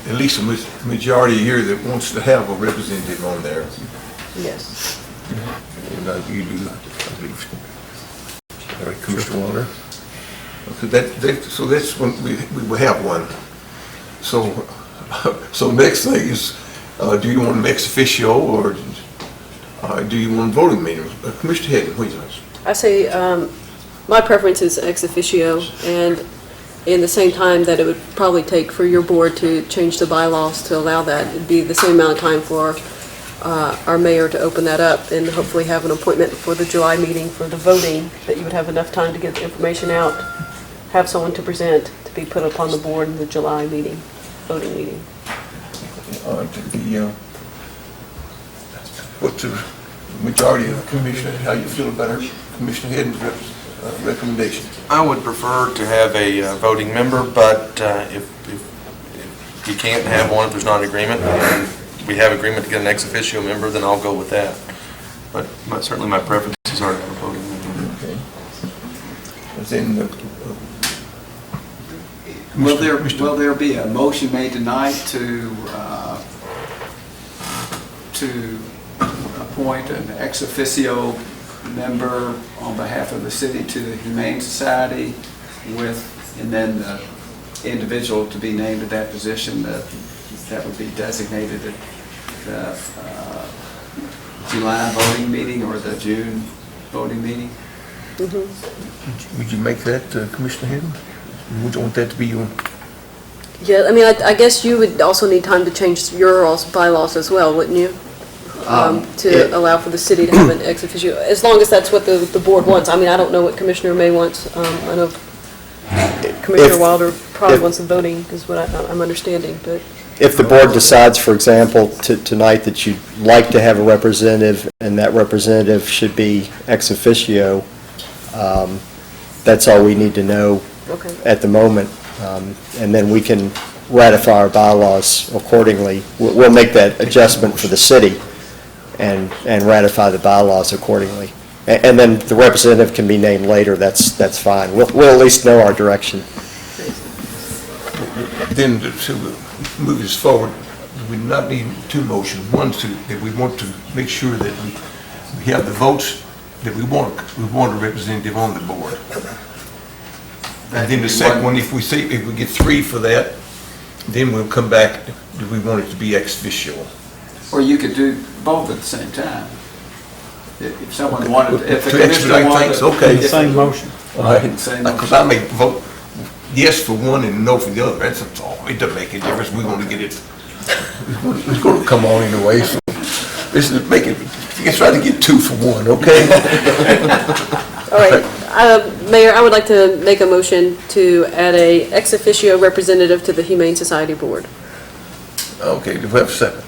at least a majority here that wants to have a representative on there? Yes. You do, I believe. All right, Commissioner Water. Okay, so that's when we will have one. So next thing is, do you want an ex officio or do you want voting meetings? Commissioner Hagan, please. I say my preference is ex officio, and in the same time that it would probably take for your board to change the bylaws to allow that, it'd be the same amount of time for our mayor to open that up and hopefully have an appointment for the July meeting for the voting, that you would have enough time to get the information out, have someone to present, to be put up on the board in the July meeting, voting meeting. Majority of the commissioner, how you feel about her, Commissioner Hedden's recommendation? I would prefer to have a voting member, but if you can't have one, if there's not agreement, and we have agreement to get an ex officio member, then I'll go with that. But certainly my preferences are to have a voting member. Okay. Then, Will there be a motion made tonight to appoint an ex officio member on behalf of the city to the Humane Society and then the individual to be named at that position that would be designated at the July voting meeting or the June voting meeting? would you make that, Commissioner Hedden? Would you want that to be your? Yeah, I mean, I guess you would also need time to change your bylaws as well, wouldn't you? To allow for the city to have an ex officio, as long as that's what the board wants. I mean, I don't know what Commissioner May wants. I know Commissioner Wilder probably wants the voting, is what I'm understanding, but. If the board decides, for example, tonight that you'd like to have a representative, and that representative should be ex officio, that's all we need to know at the moment. And then we can ratify our bylaws accordingly. We'll make that adjustment for the city and ratify the bylaws accordingly. And then the representative can be named later, that's fine. We'll at least know our direction. Then to move this forward, we not need two motions. One, that we want to make sure that we have the votes that we want a representative on the board. And then the second one, if we get three for that, then we'll come back, do we want it to be ex officio? Or you could do both at the same time. If someone wanted, if the To commissioner expedite wanted. things, okay. The same motion. All right, Same motion. because I may vote yes for one and no for the other, that's all, it doesn't make a difference, we're gonna get it, it's gonna come on anyway, so, let's try to get two for one, okay? All right, Mayor, I would like to make a motion to add a ex officio representative to the Humane Society Board. Okay, do we have a second?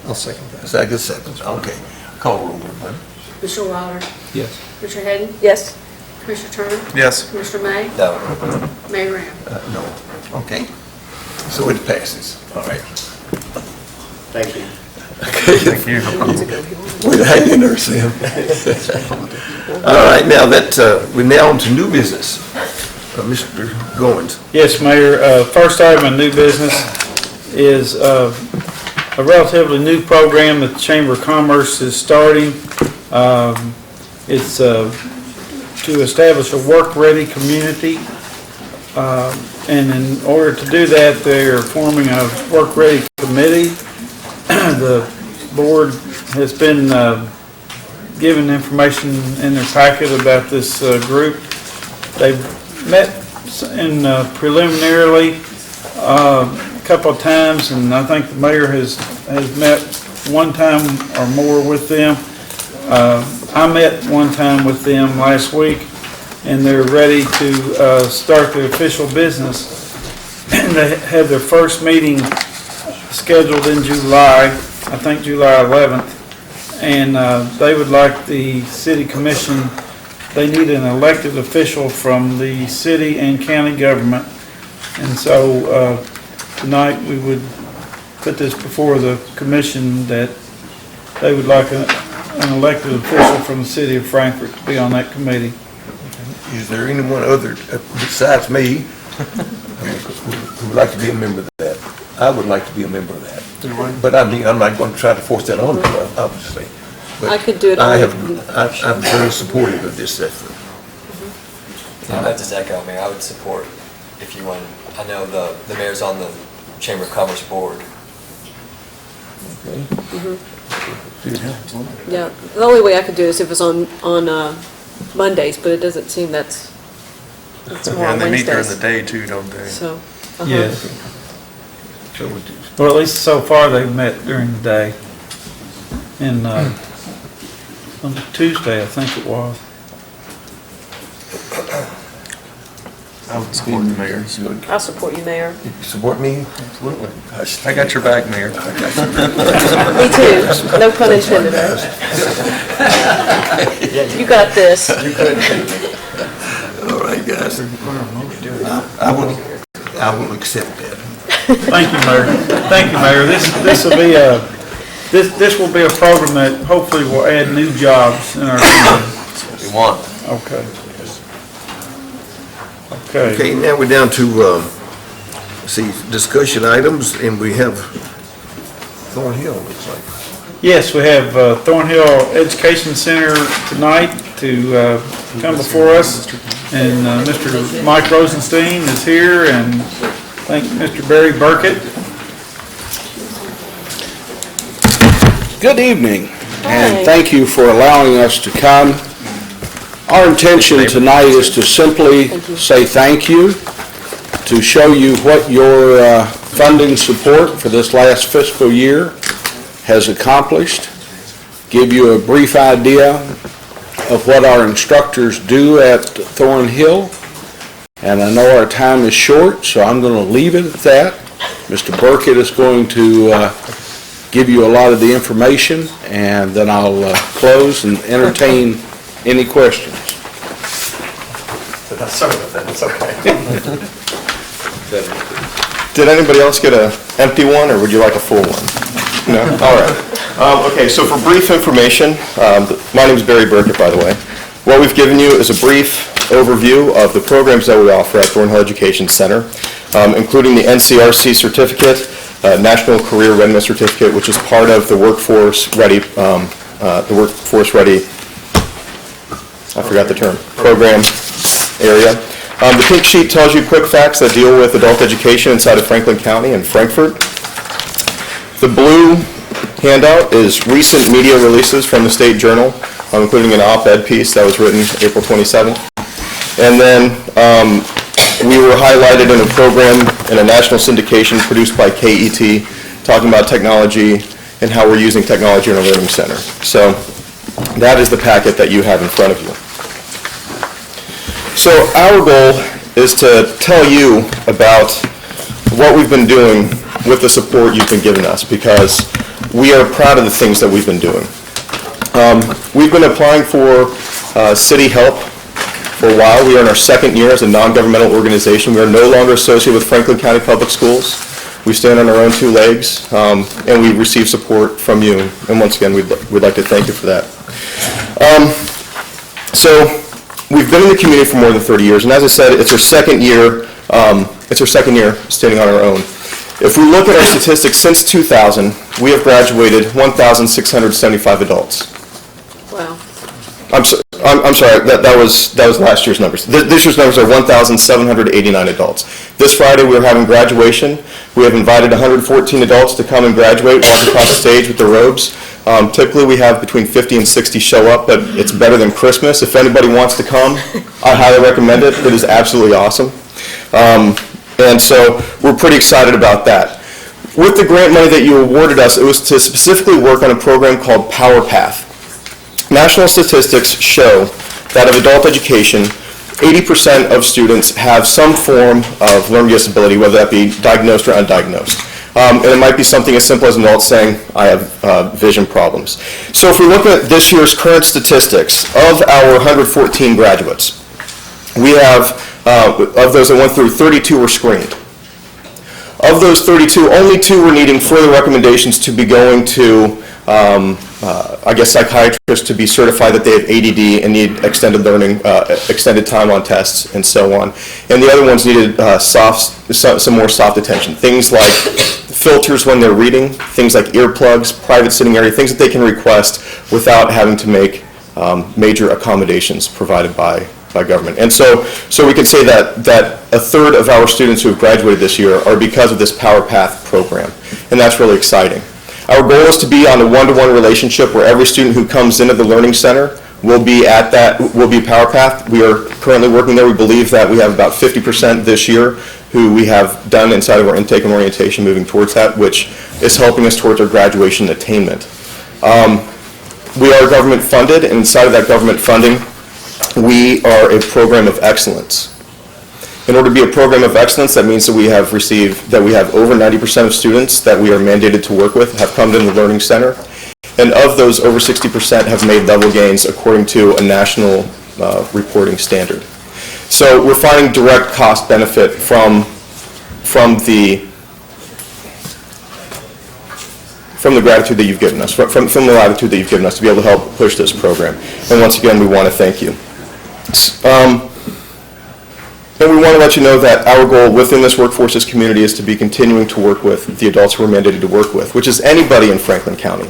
I'll second that. Second, okay. Call roll, everybody. Commissioner Wilder? Yes. Commissioner Hadden? Yes. Commissioner Turner? Yes. Commissioner May? No. Mayor Graham? No, okay. So it passes, all right. Thank you. Thank you. Way to hang in there, Sam. All right, now we're now on to new business. Mr. Goins. Yes, Mayor. First item of new business is a relatively new program that the Chamber of Commerce is starting. It's to establish a work-ready community. And in order to do that, they are forming a work-ready committee. The board has been given information in their packet about this group. They've met preliminarily a couple of times, and I think the mayor has met one time or more with them. I met one time with them last week, and they're ready to start their official business. They had their first meeting scheduled in July, I think July 11th, and they would like the city commission, they need an elected official from the city and county government. And so tonight we would put this before the commission that they would like an elected official from the city of Frankfort to be on that committee. Is there anyone other besides me who would like to be a member of that? I would like to be a member of that. But I mean, I'm not going to try to force that on you, obviously. But I could do it. I'm very supportive of this effort. I just echo, Mayor, I would support if you want. I know the mayor's on the Chamber of Commerce board. Yeah, the only way I could do it is if it's on Mondays, but it doesn't seem that's more on And they meet during Wednesdays. the day too, don't they? So, Yes. Well, at least so far they've met during the day. And on Tuesday, I think it was. I would support the mayor. I support you, Mayor. Support me? Absolutely. I got your back, Mayor. Me too. No pun intended, right? You got this. All right, guys. I will accept that. Thank you, Mayor. Thank you, Mayor. This will be a program that hopefully will add new jobs in our community. We want. Okay. Okay, now we're down to, let's see, discussion items, and we have Thornhill, looks like. Yes, we have Thornhill Education Center tonight to come before us, and Mr. Mike Rosenstein is here, and thank you, Mr. Barry Burkett. Good evening, Hi. and thank you for allowing us to come. Our intention tonight is to simply say thank you, to show you what your funding support for this last fiscal year has accomplished, give you a brief idea of what our instructors do at Thornhill, and I know our time is short, so I'm going to leave it at that. Mr. Burkett is going to give you a lot of the information, and then I'll close and entertain any questions. Sorry about that, it's okay. Did anybody else get an empty one, or would you like a full one? No? All right. Okay, so for brief information, my name is Barry Burkett, by the way. What we've given you is a brief overview of the programs that we offer at Thornhill Education Center, including the NCRC certificate, National Career Readiness Certificate, which is part of the Workforce Ready, I forgot the term, program area. The pink sheet tells you quick facts that deal with adult education inside of Franklin County and Frankfort. The blue handout is recent media releases from the State Journal, including an op-ed piece that was written April 27th. And then we were highlighted in a program in a national syndication produced by KET, talking about technology and how we're using technology in a learning center. So that is the packet that you have in front of you. So our goal is to tell you about what we've been doing with the support you've been giving us, because we are proud of the things that we've been doing. We've been applying for city help for a while. We are in our second year as a non-governmental organization. We are no longer associated with Franklin County Public Schools. We stand on our own two legs, and we receive support from you. And once again, we'd like to thank you for that. So we've been in the community for more than 30 years, and as I said, it's our second year. Standing on our own. If we look at our statistics since 2000, we have graduated 1,675 adults. Wow. I'm sorry, that was last year's numbers. This year's numbers are 1,789 adults. This Friday we are having graduation. We have invited 114 adults to come and graduate, walk across the stage with their robes. Typically we have between 50 and 60 show up, but it's better than Christmas. If anybody wants to come, I highly recommend it. It is absolutely awesome. And so we're pretty excited about that. With the grant money that you awarded us, it was to specifically work on a program called PowerPath. National statistics show that of adult education, 80% of students have some form of learning disability, whether that be diagnosed or undiagnosed. And it might be something as simple as an adult saying, I have vision problems. So if we look at this year's current statistics, of our 114 graduates, we have, of those that went through, 32 were screened. Of those 32, only 2 were needing further recommendations to be going to psychiatrists to be certified that they have ADD and need extended learning, extended time on tests, and so on. And the other ones needed some more soft attention. Things like filters when they're reading, things like earplugs, private sitting area, things that they can request without having to make major accommodations provided by government. And so we can say that a third of our students who have graduated this year are because of this PowerPath program. And that's really exciting. Our goal is to be on a one-to-one relationship where every student who comes into the Learning Center will be PowerPath. We are currently working there. We believe that we have about 50% this year who we have done inside of our intake and orientation moving towards that, which is helping us towards our graduation attainment. We are government funded, and inside of that government funding, we are a program of excellence. In order to be a program of excellence, that means that we have over 90% of students that we are mandated to work with have come to the Learning Center. And of those, over 60% have made level gains according to a national reporting standard. So we're finding direct cost benefit from the gratitude that you've given us, from the latitude that you've given us to be able to help push this program. And once again, we want to thank you. And we want to let you know that our goal within this workforces community is to be continuing to work with the adults who we're mandated to work with, which is anybody in Franklin County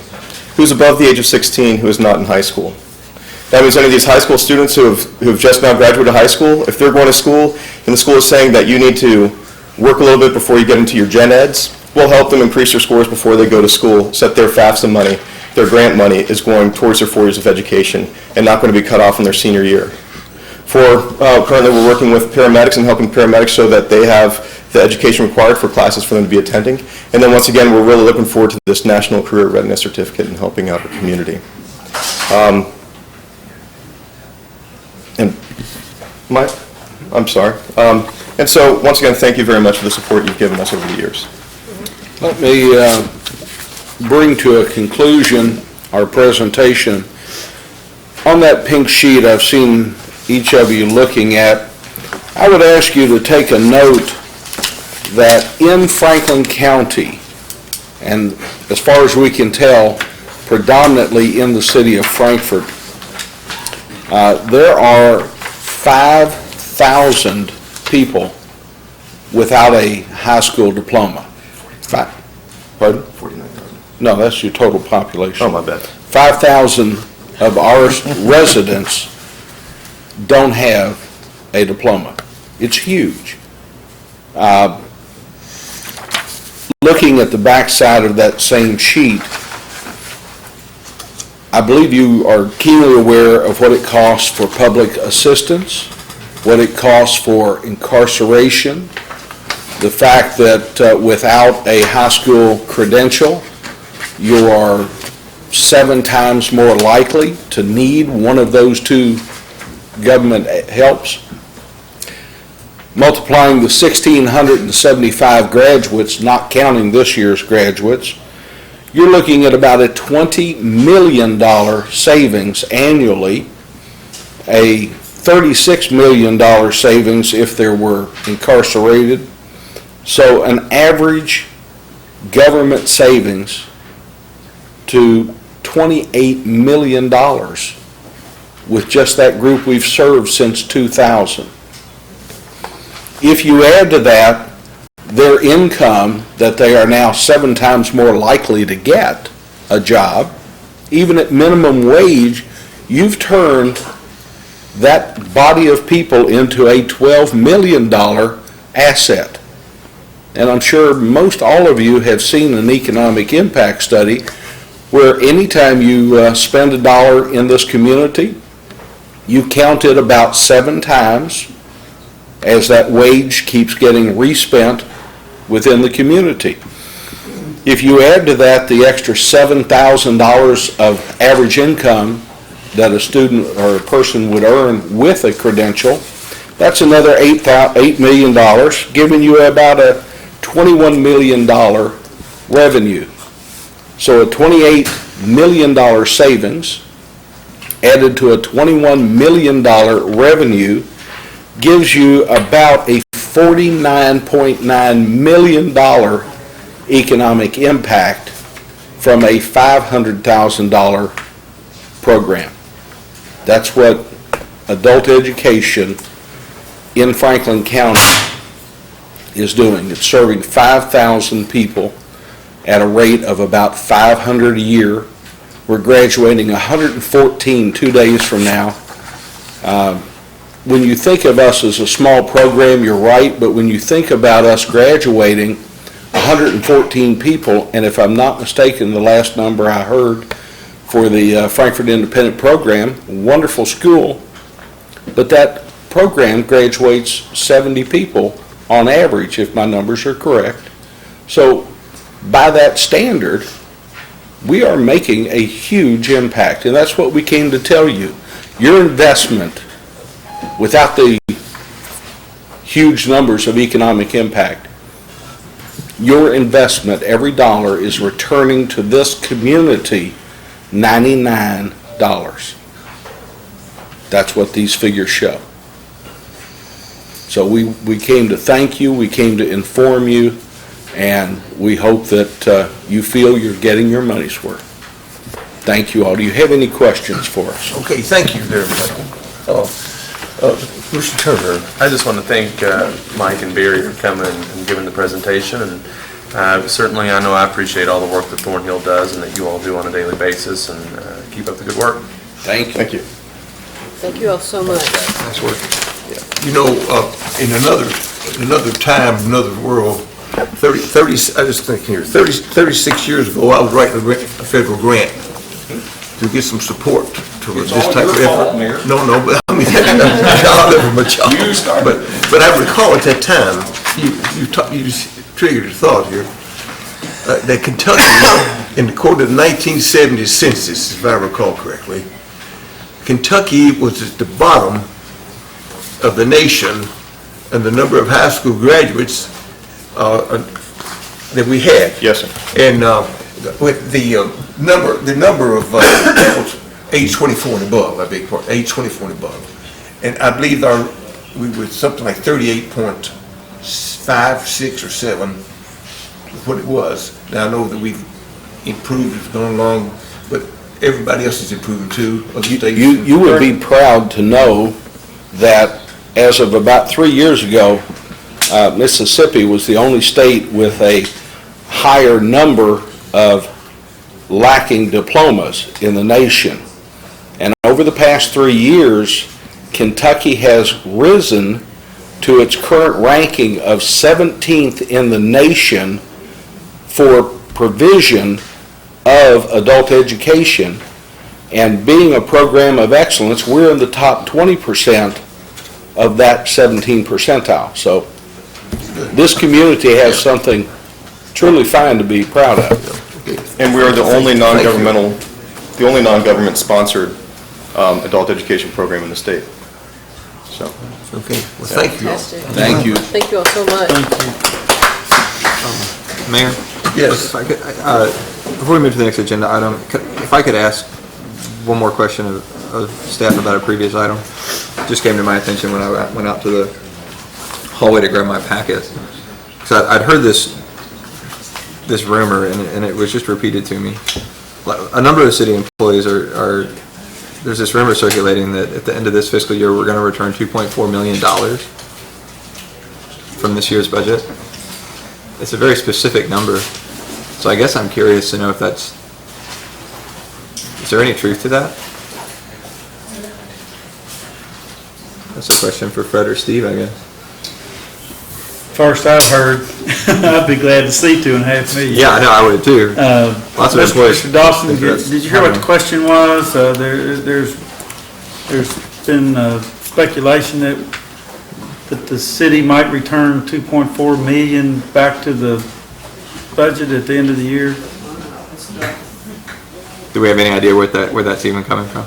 who's above the age of 16 who is not in high school. That means any of these high school students who have just now graduated high school, if they're going to school and the school is saying that you need to work a little bit before you get into your gen eds, we'll help them increase their scores before they go to school, so that their FAFSA money, their grant money, is going towards their 4 years of education and not going to be cut off in their senior year. Currently we're working with paramedics and helping paramedics so that they have the education required for classes for them to be attending. And then once again, we're really looking forward to this National Career Readiness Certificate and helping out our community. And so once again, thank you very much for the support you've given us over the years. Let me bring to a conclusion our presentation. On that pink sheet I've seen each of you looking at, I would ask you to take a note that in Franklin County, and as far as we can tell, predominantly in the city of Frankfort, there are 5,000 people without a high school diploma. Pardon? 49,000. No, that's your total population. Oh, my bad. 5,000 of our residents don't have a diploma. It's huge. Looking at the backside of that same sheet, I believe you are keenly aware of what it costs for public assistance, what it costs for incarceration, the fact that without a high school credential, you are 7 times more likely to need one of those two government helps. Multiplying the 1,675 graduates, not counting this year's graduates, you're looking at about a $20 million savings annually, a $36 million savings if there were incarcerated. So an average government savings to $28 million with just that group we've served since 2000. If you add to that their income, that they are now 7 times more likely to get a job, even at minimum wage, you've turned that body of people into a $12 million asset. And I'm sure most all of you have seen an economic impact study where anytime you spend $1 in this community, you count it about 7 times as that wage keeps getting respent within the community. If you add to that the extra $7,000 of average income that a student or a person would earn with a credential, that's another $8 million, giving you about a $21 million revenue. So a $28 million savings added to a $21 million revenue gives you about a $49.9 million economic impact from a $500,000 program. That's what adult education in Franklin County is doing. It's serving 5,000 people at a rate of about 500 a year. We're graduating 114 2 days from now. When you think of us as a small program, you're right, but when you think about us graduating 114 people, and if I'm not mistaken, the last number I heard for the Frankfort Independent Program, wonderful school, but that program graduates 70 people on average, if my numbers are correct. So by that standard, we are making a huge impact, and that's what we came to tell you. Your investment, without the huge numbers of economic impact. Your investment, every dollar, is returning to this community $99. That's what these figures show. So we came to thank you, we came to inform you, and we hope that you feel you're getting your money's worth. Thank you all. Do you have any questions for us? Okay, thank you very much. Mr. Turner. I just want to thank Mike and Barry for coming and giving the presentation, and certainly I know I appreciate all the work that Thornhill does and that you all do on a daily basis, and keep up the good work. Thank you. Thank you. Thank you all so much. Nice work. You know, in another time, another world, 36 years ago, I was writing a federal grant to get some support to this type of effort. No, but I mean, I'll never much. But I recall at that time, you just triggered a thought here, that Kentucky, in the quarter of the 1970 census, if I recall correctly, Kentucky was at the bottom of the nation and the number of high school graduates that we had. Yes, sir. And with the number of age 24 and above, I beg your pardon, age 24 and above. And I believe we were something like 38.5, 6, or 7 is what it was. Now I know that we've improved, it's gone along, but everybody else is improving too. You would be proud to know that as of about 3 years ago, Mississippi was the only state with a higher number of lacking diplomas in the nation. And over the past 3 years, Kentucky has risen to its current ranking of 17th in the nation for provision of adult education. And being a program of excellence, we're in the top 20% of that 17 percentile. So this community has something truly fine to be proud of. And we are the only non-government sponsored adult education program in the state. So. Okay, well, thank you all. Thank you. Thank you all so much. Mayor? Yes. If I could, before we move to the next agenda item, if I could ask one more question of staff about a previous item. Just came to my attention when I went out to the hallway to grab my packet. Because I'd heard this rumor, and it was just repeated to me. A number of city employees there's this rumor circulating that at the end of this fiscal year, we're going to return $2.4 million from this year's budget. It's a very specific number. So I guess I'm curious to know if is there any truth to that? That's a question for Fred or Steve, I guess. First I've heard, I'd be glad to see $2.5 million. Yeah, I know, I would too. Lots of employees. Mr. Dawson, did you hear what the question was? There's been speculation that the city might return $2.4 million back to the budget at the end of the year. Do we have any idea where that's even coming from?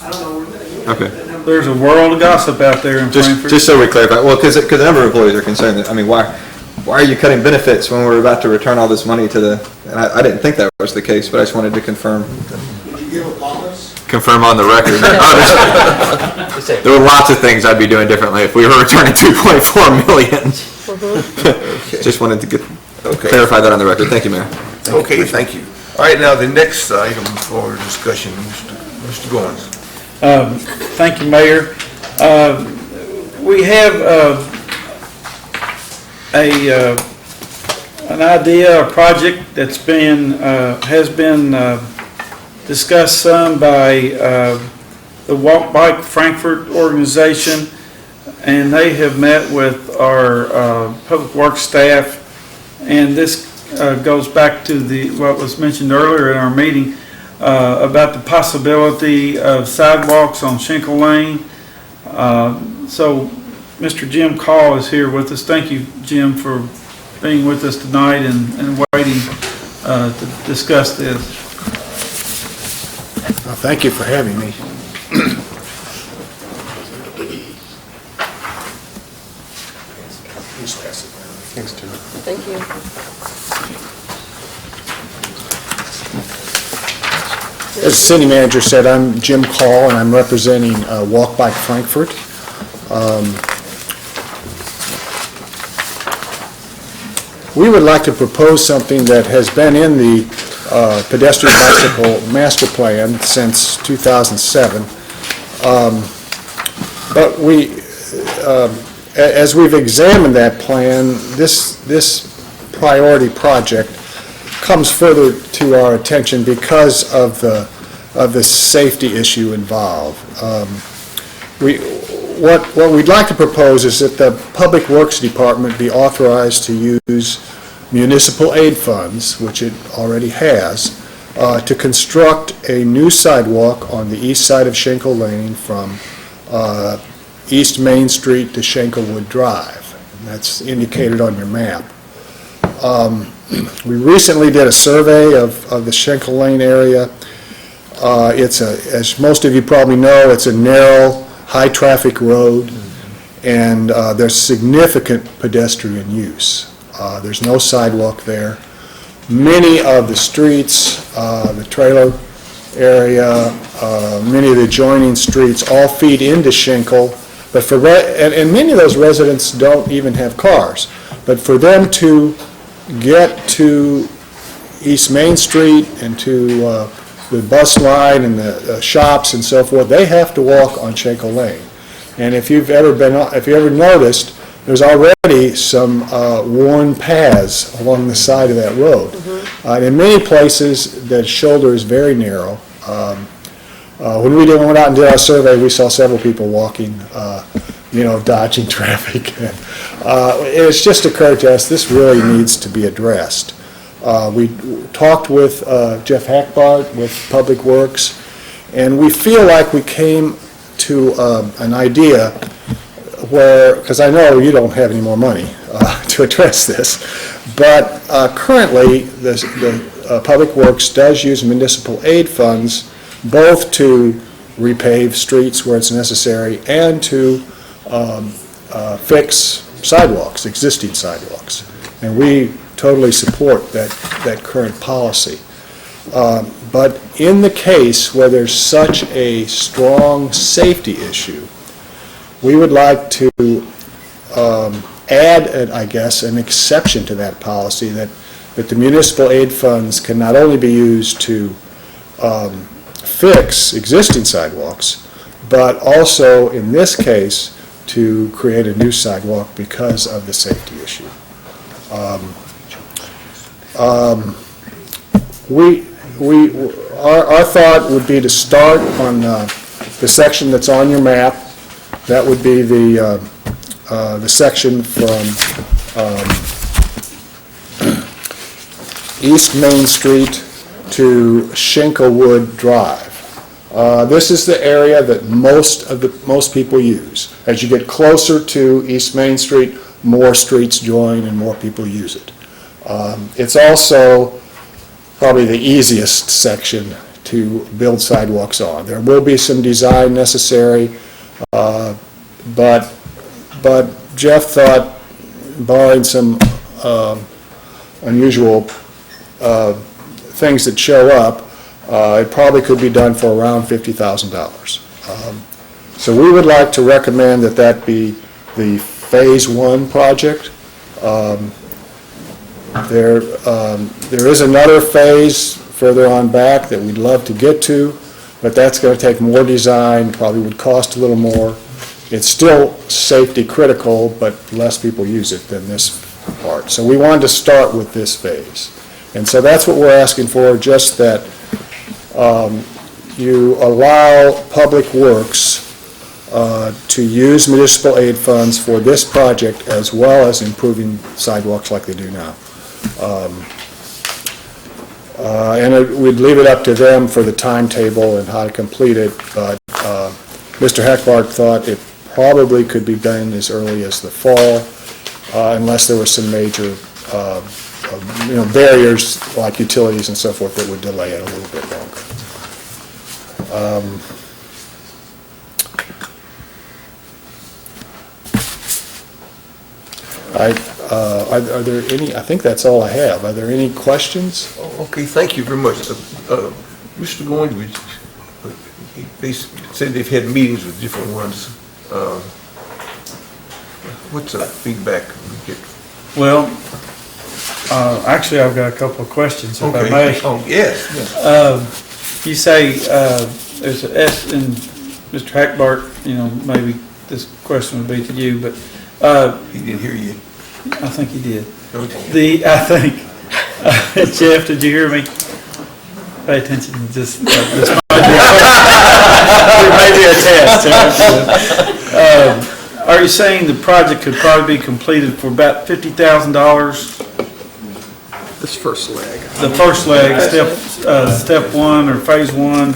I don't know. Okay. There's a world of gossip out there in Frankfort. Just so we clarify, well, because a number of employees are concerned that, I mean, why are you cutting benefits when we're about to return all this money to the, and I didn't think that was the case, but I just wanted to confirm. Confirm on the record. There were lots of things I'd be doing differently if we were returning $2.4 million. Just wanted to clarify that on the record. Thank you, Mayor. Okay, thank you. All right, now the next item for discussion, Mr. Goins. Thank you, Mayor. We have an idea, a project that's has been discussed some by the Walk Bike Frankfort organization, and they have met with our public works staff, and this goes back to what was mentioned earlier in our meeting about the possibility of sidewalks on Shinkle Lane. So Mr. Jim Call is here with us. Thank you, Jim, for being with us tonight and waiting to discuss this. Thank you for having me. Thank you. As the city manager said, I'm Jim Call, and I'm representing Walk Bike Frankfort. We would like to propose something that has been in the pedestrian bicycle master plan since 2007. But as we've examined that plan, this priority project comes further to our attention because of the safety issue involved. What we'd like to propose is that the Public Works Department be authorized to use municipal aid funds, which it already has, to construct a new sidewalk on the east side of Schenkel Lane from East Main Street to Schenkelwood Drive. And that's indicated on your map. We recently did a survey of the Schenkel Lane area. As most of you probably know, it's a narrow, high-traffic road, and there's significant pedestrian use. There's no sidewalk there. Many of the streets, the trailer area, many of the adjoining streets all feed into Schenkel, but and many of those residents don't even have cars. But for them to get to East Main Street and to the bus line and the shops and so forth, they have to walk on Schenkel Lane. And if you've ever noticed, there's already some worn paths along the side of that road. In many places, the shoulder is very narrow. When we went out and did our survey, we saw several people walking, dodging traffic. It's just occurred to us, this really needs to be addressed. We talked with Jeff Hackbart with Public Works, and we feel like we came to an idea where, because I know you don't have any more money to address this, but currently the Public Works does use municipal aid funds both to repave streets where it's necessary and to fix sidewalks, existing sidewalks. And we totally support that current policy. But in the case where there's such a strong safety issue, we would like to add, an exception to that policy that the municipal aid funds can not only be used to fix existing sidewalks, but also, in this case, to create a new sidewalk because of the safety issue. Our thought would be to start on the section that's on your map. That would be the section from East Main Street to Schenkelwood Drive. This is the area that most people use. As you get closer to East Main Street, more streets join and more people use it. It's also probably the easiest section to build sidewalks on. There will be some design necessary, but Jeff thought, barring some unusual things that show up, it probably could be done for around $50,000. So we would like to recommend that be the Phase 1 project. There is another phase further on back that we'd love to get to, but that's going to take more design, probably would cost a little more. It's still safety critical, but less people use it than this part. So we wanted to start with this phase. And so that's what we're asking for, just that you allow Public Works to use municipal aid funds for this project as well as improving sidewalks like they do now. And we'd leave it up to them for the timetable and how to complete it, but Mr. Heckbart thought it probably could be done as early as the fall, unless there were some major barriers like utilities and so forth that would delay it a little bit longer. Are there any, I think that's all I have. Are there any questions? Okay, thank you very much. Mr. Goins, they said they've had meetings with different ones. What's the feedback we get? Well, actually, I've got a couple of questions, if I Okay. may. Oh, yes. You say there's an S in Mr. Hackbart, maybe this question would be to you, but He didn't hear you. I think he did. Okay. I think, Jeff, did you hear me? Pay attention to this. This may be a test. Are you saying the project could probably be completed for about $50,000? This first leg. The first leg, step one or phase one?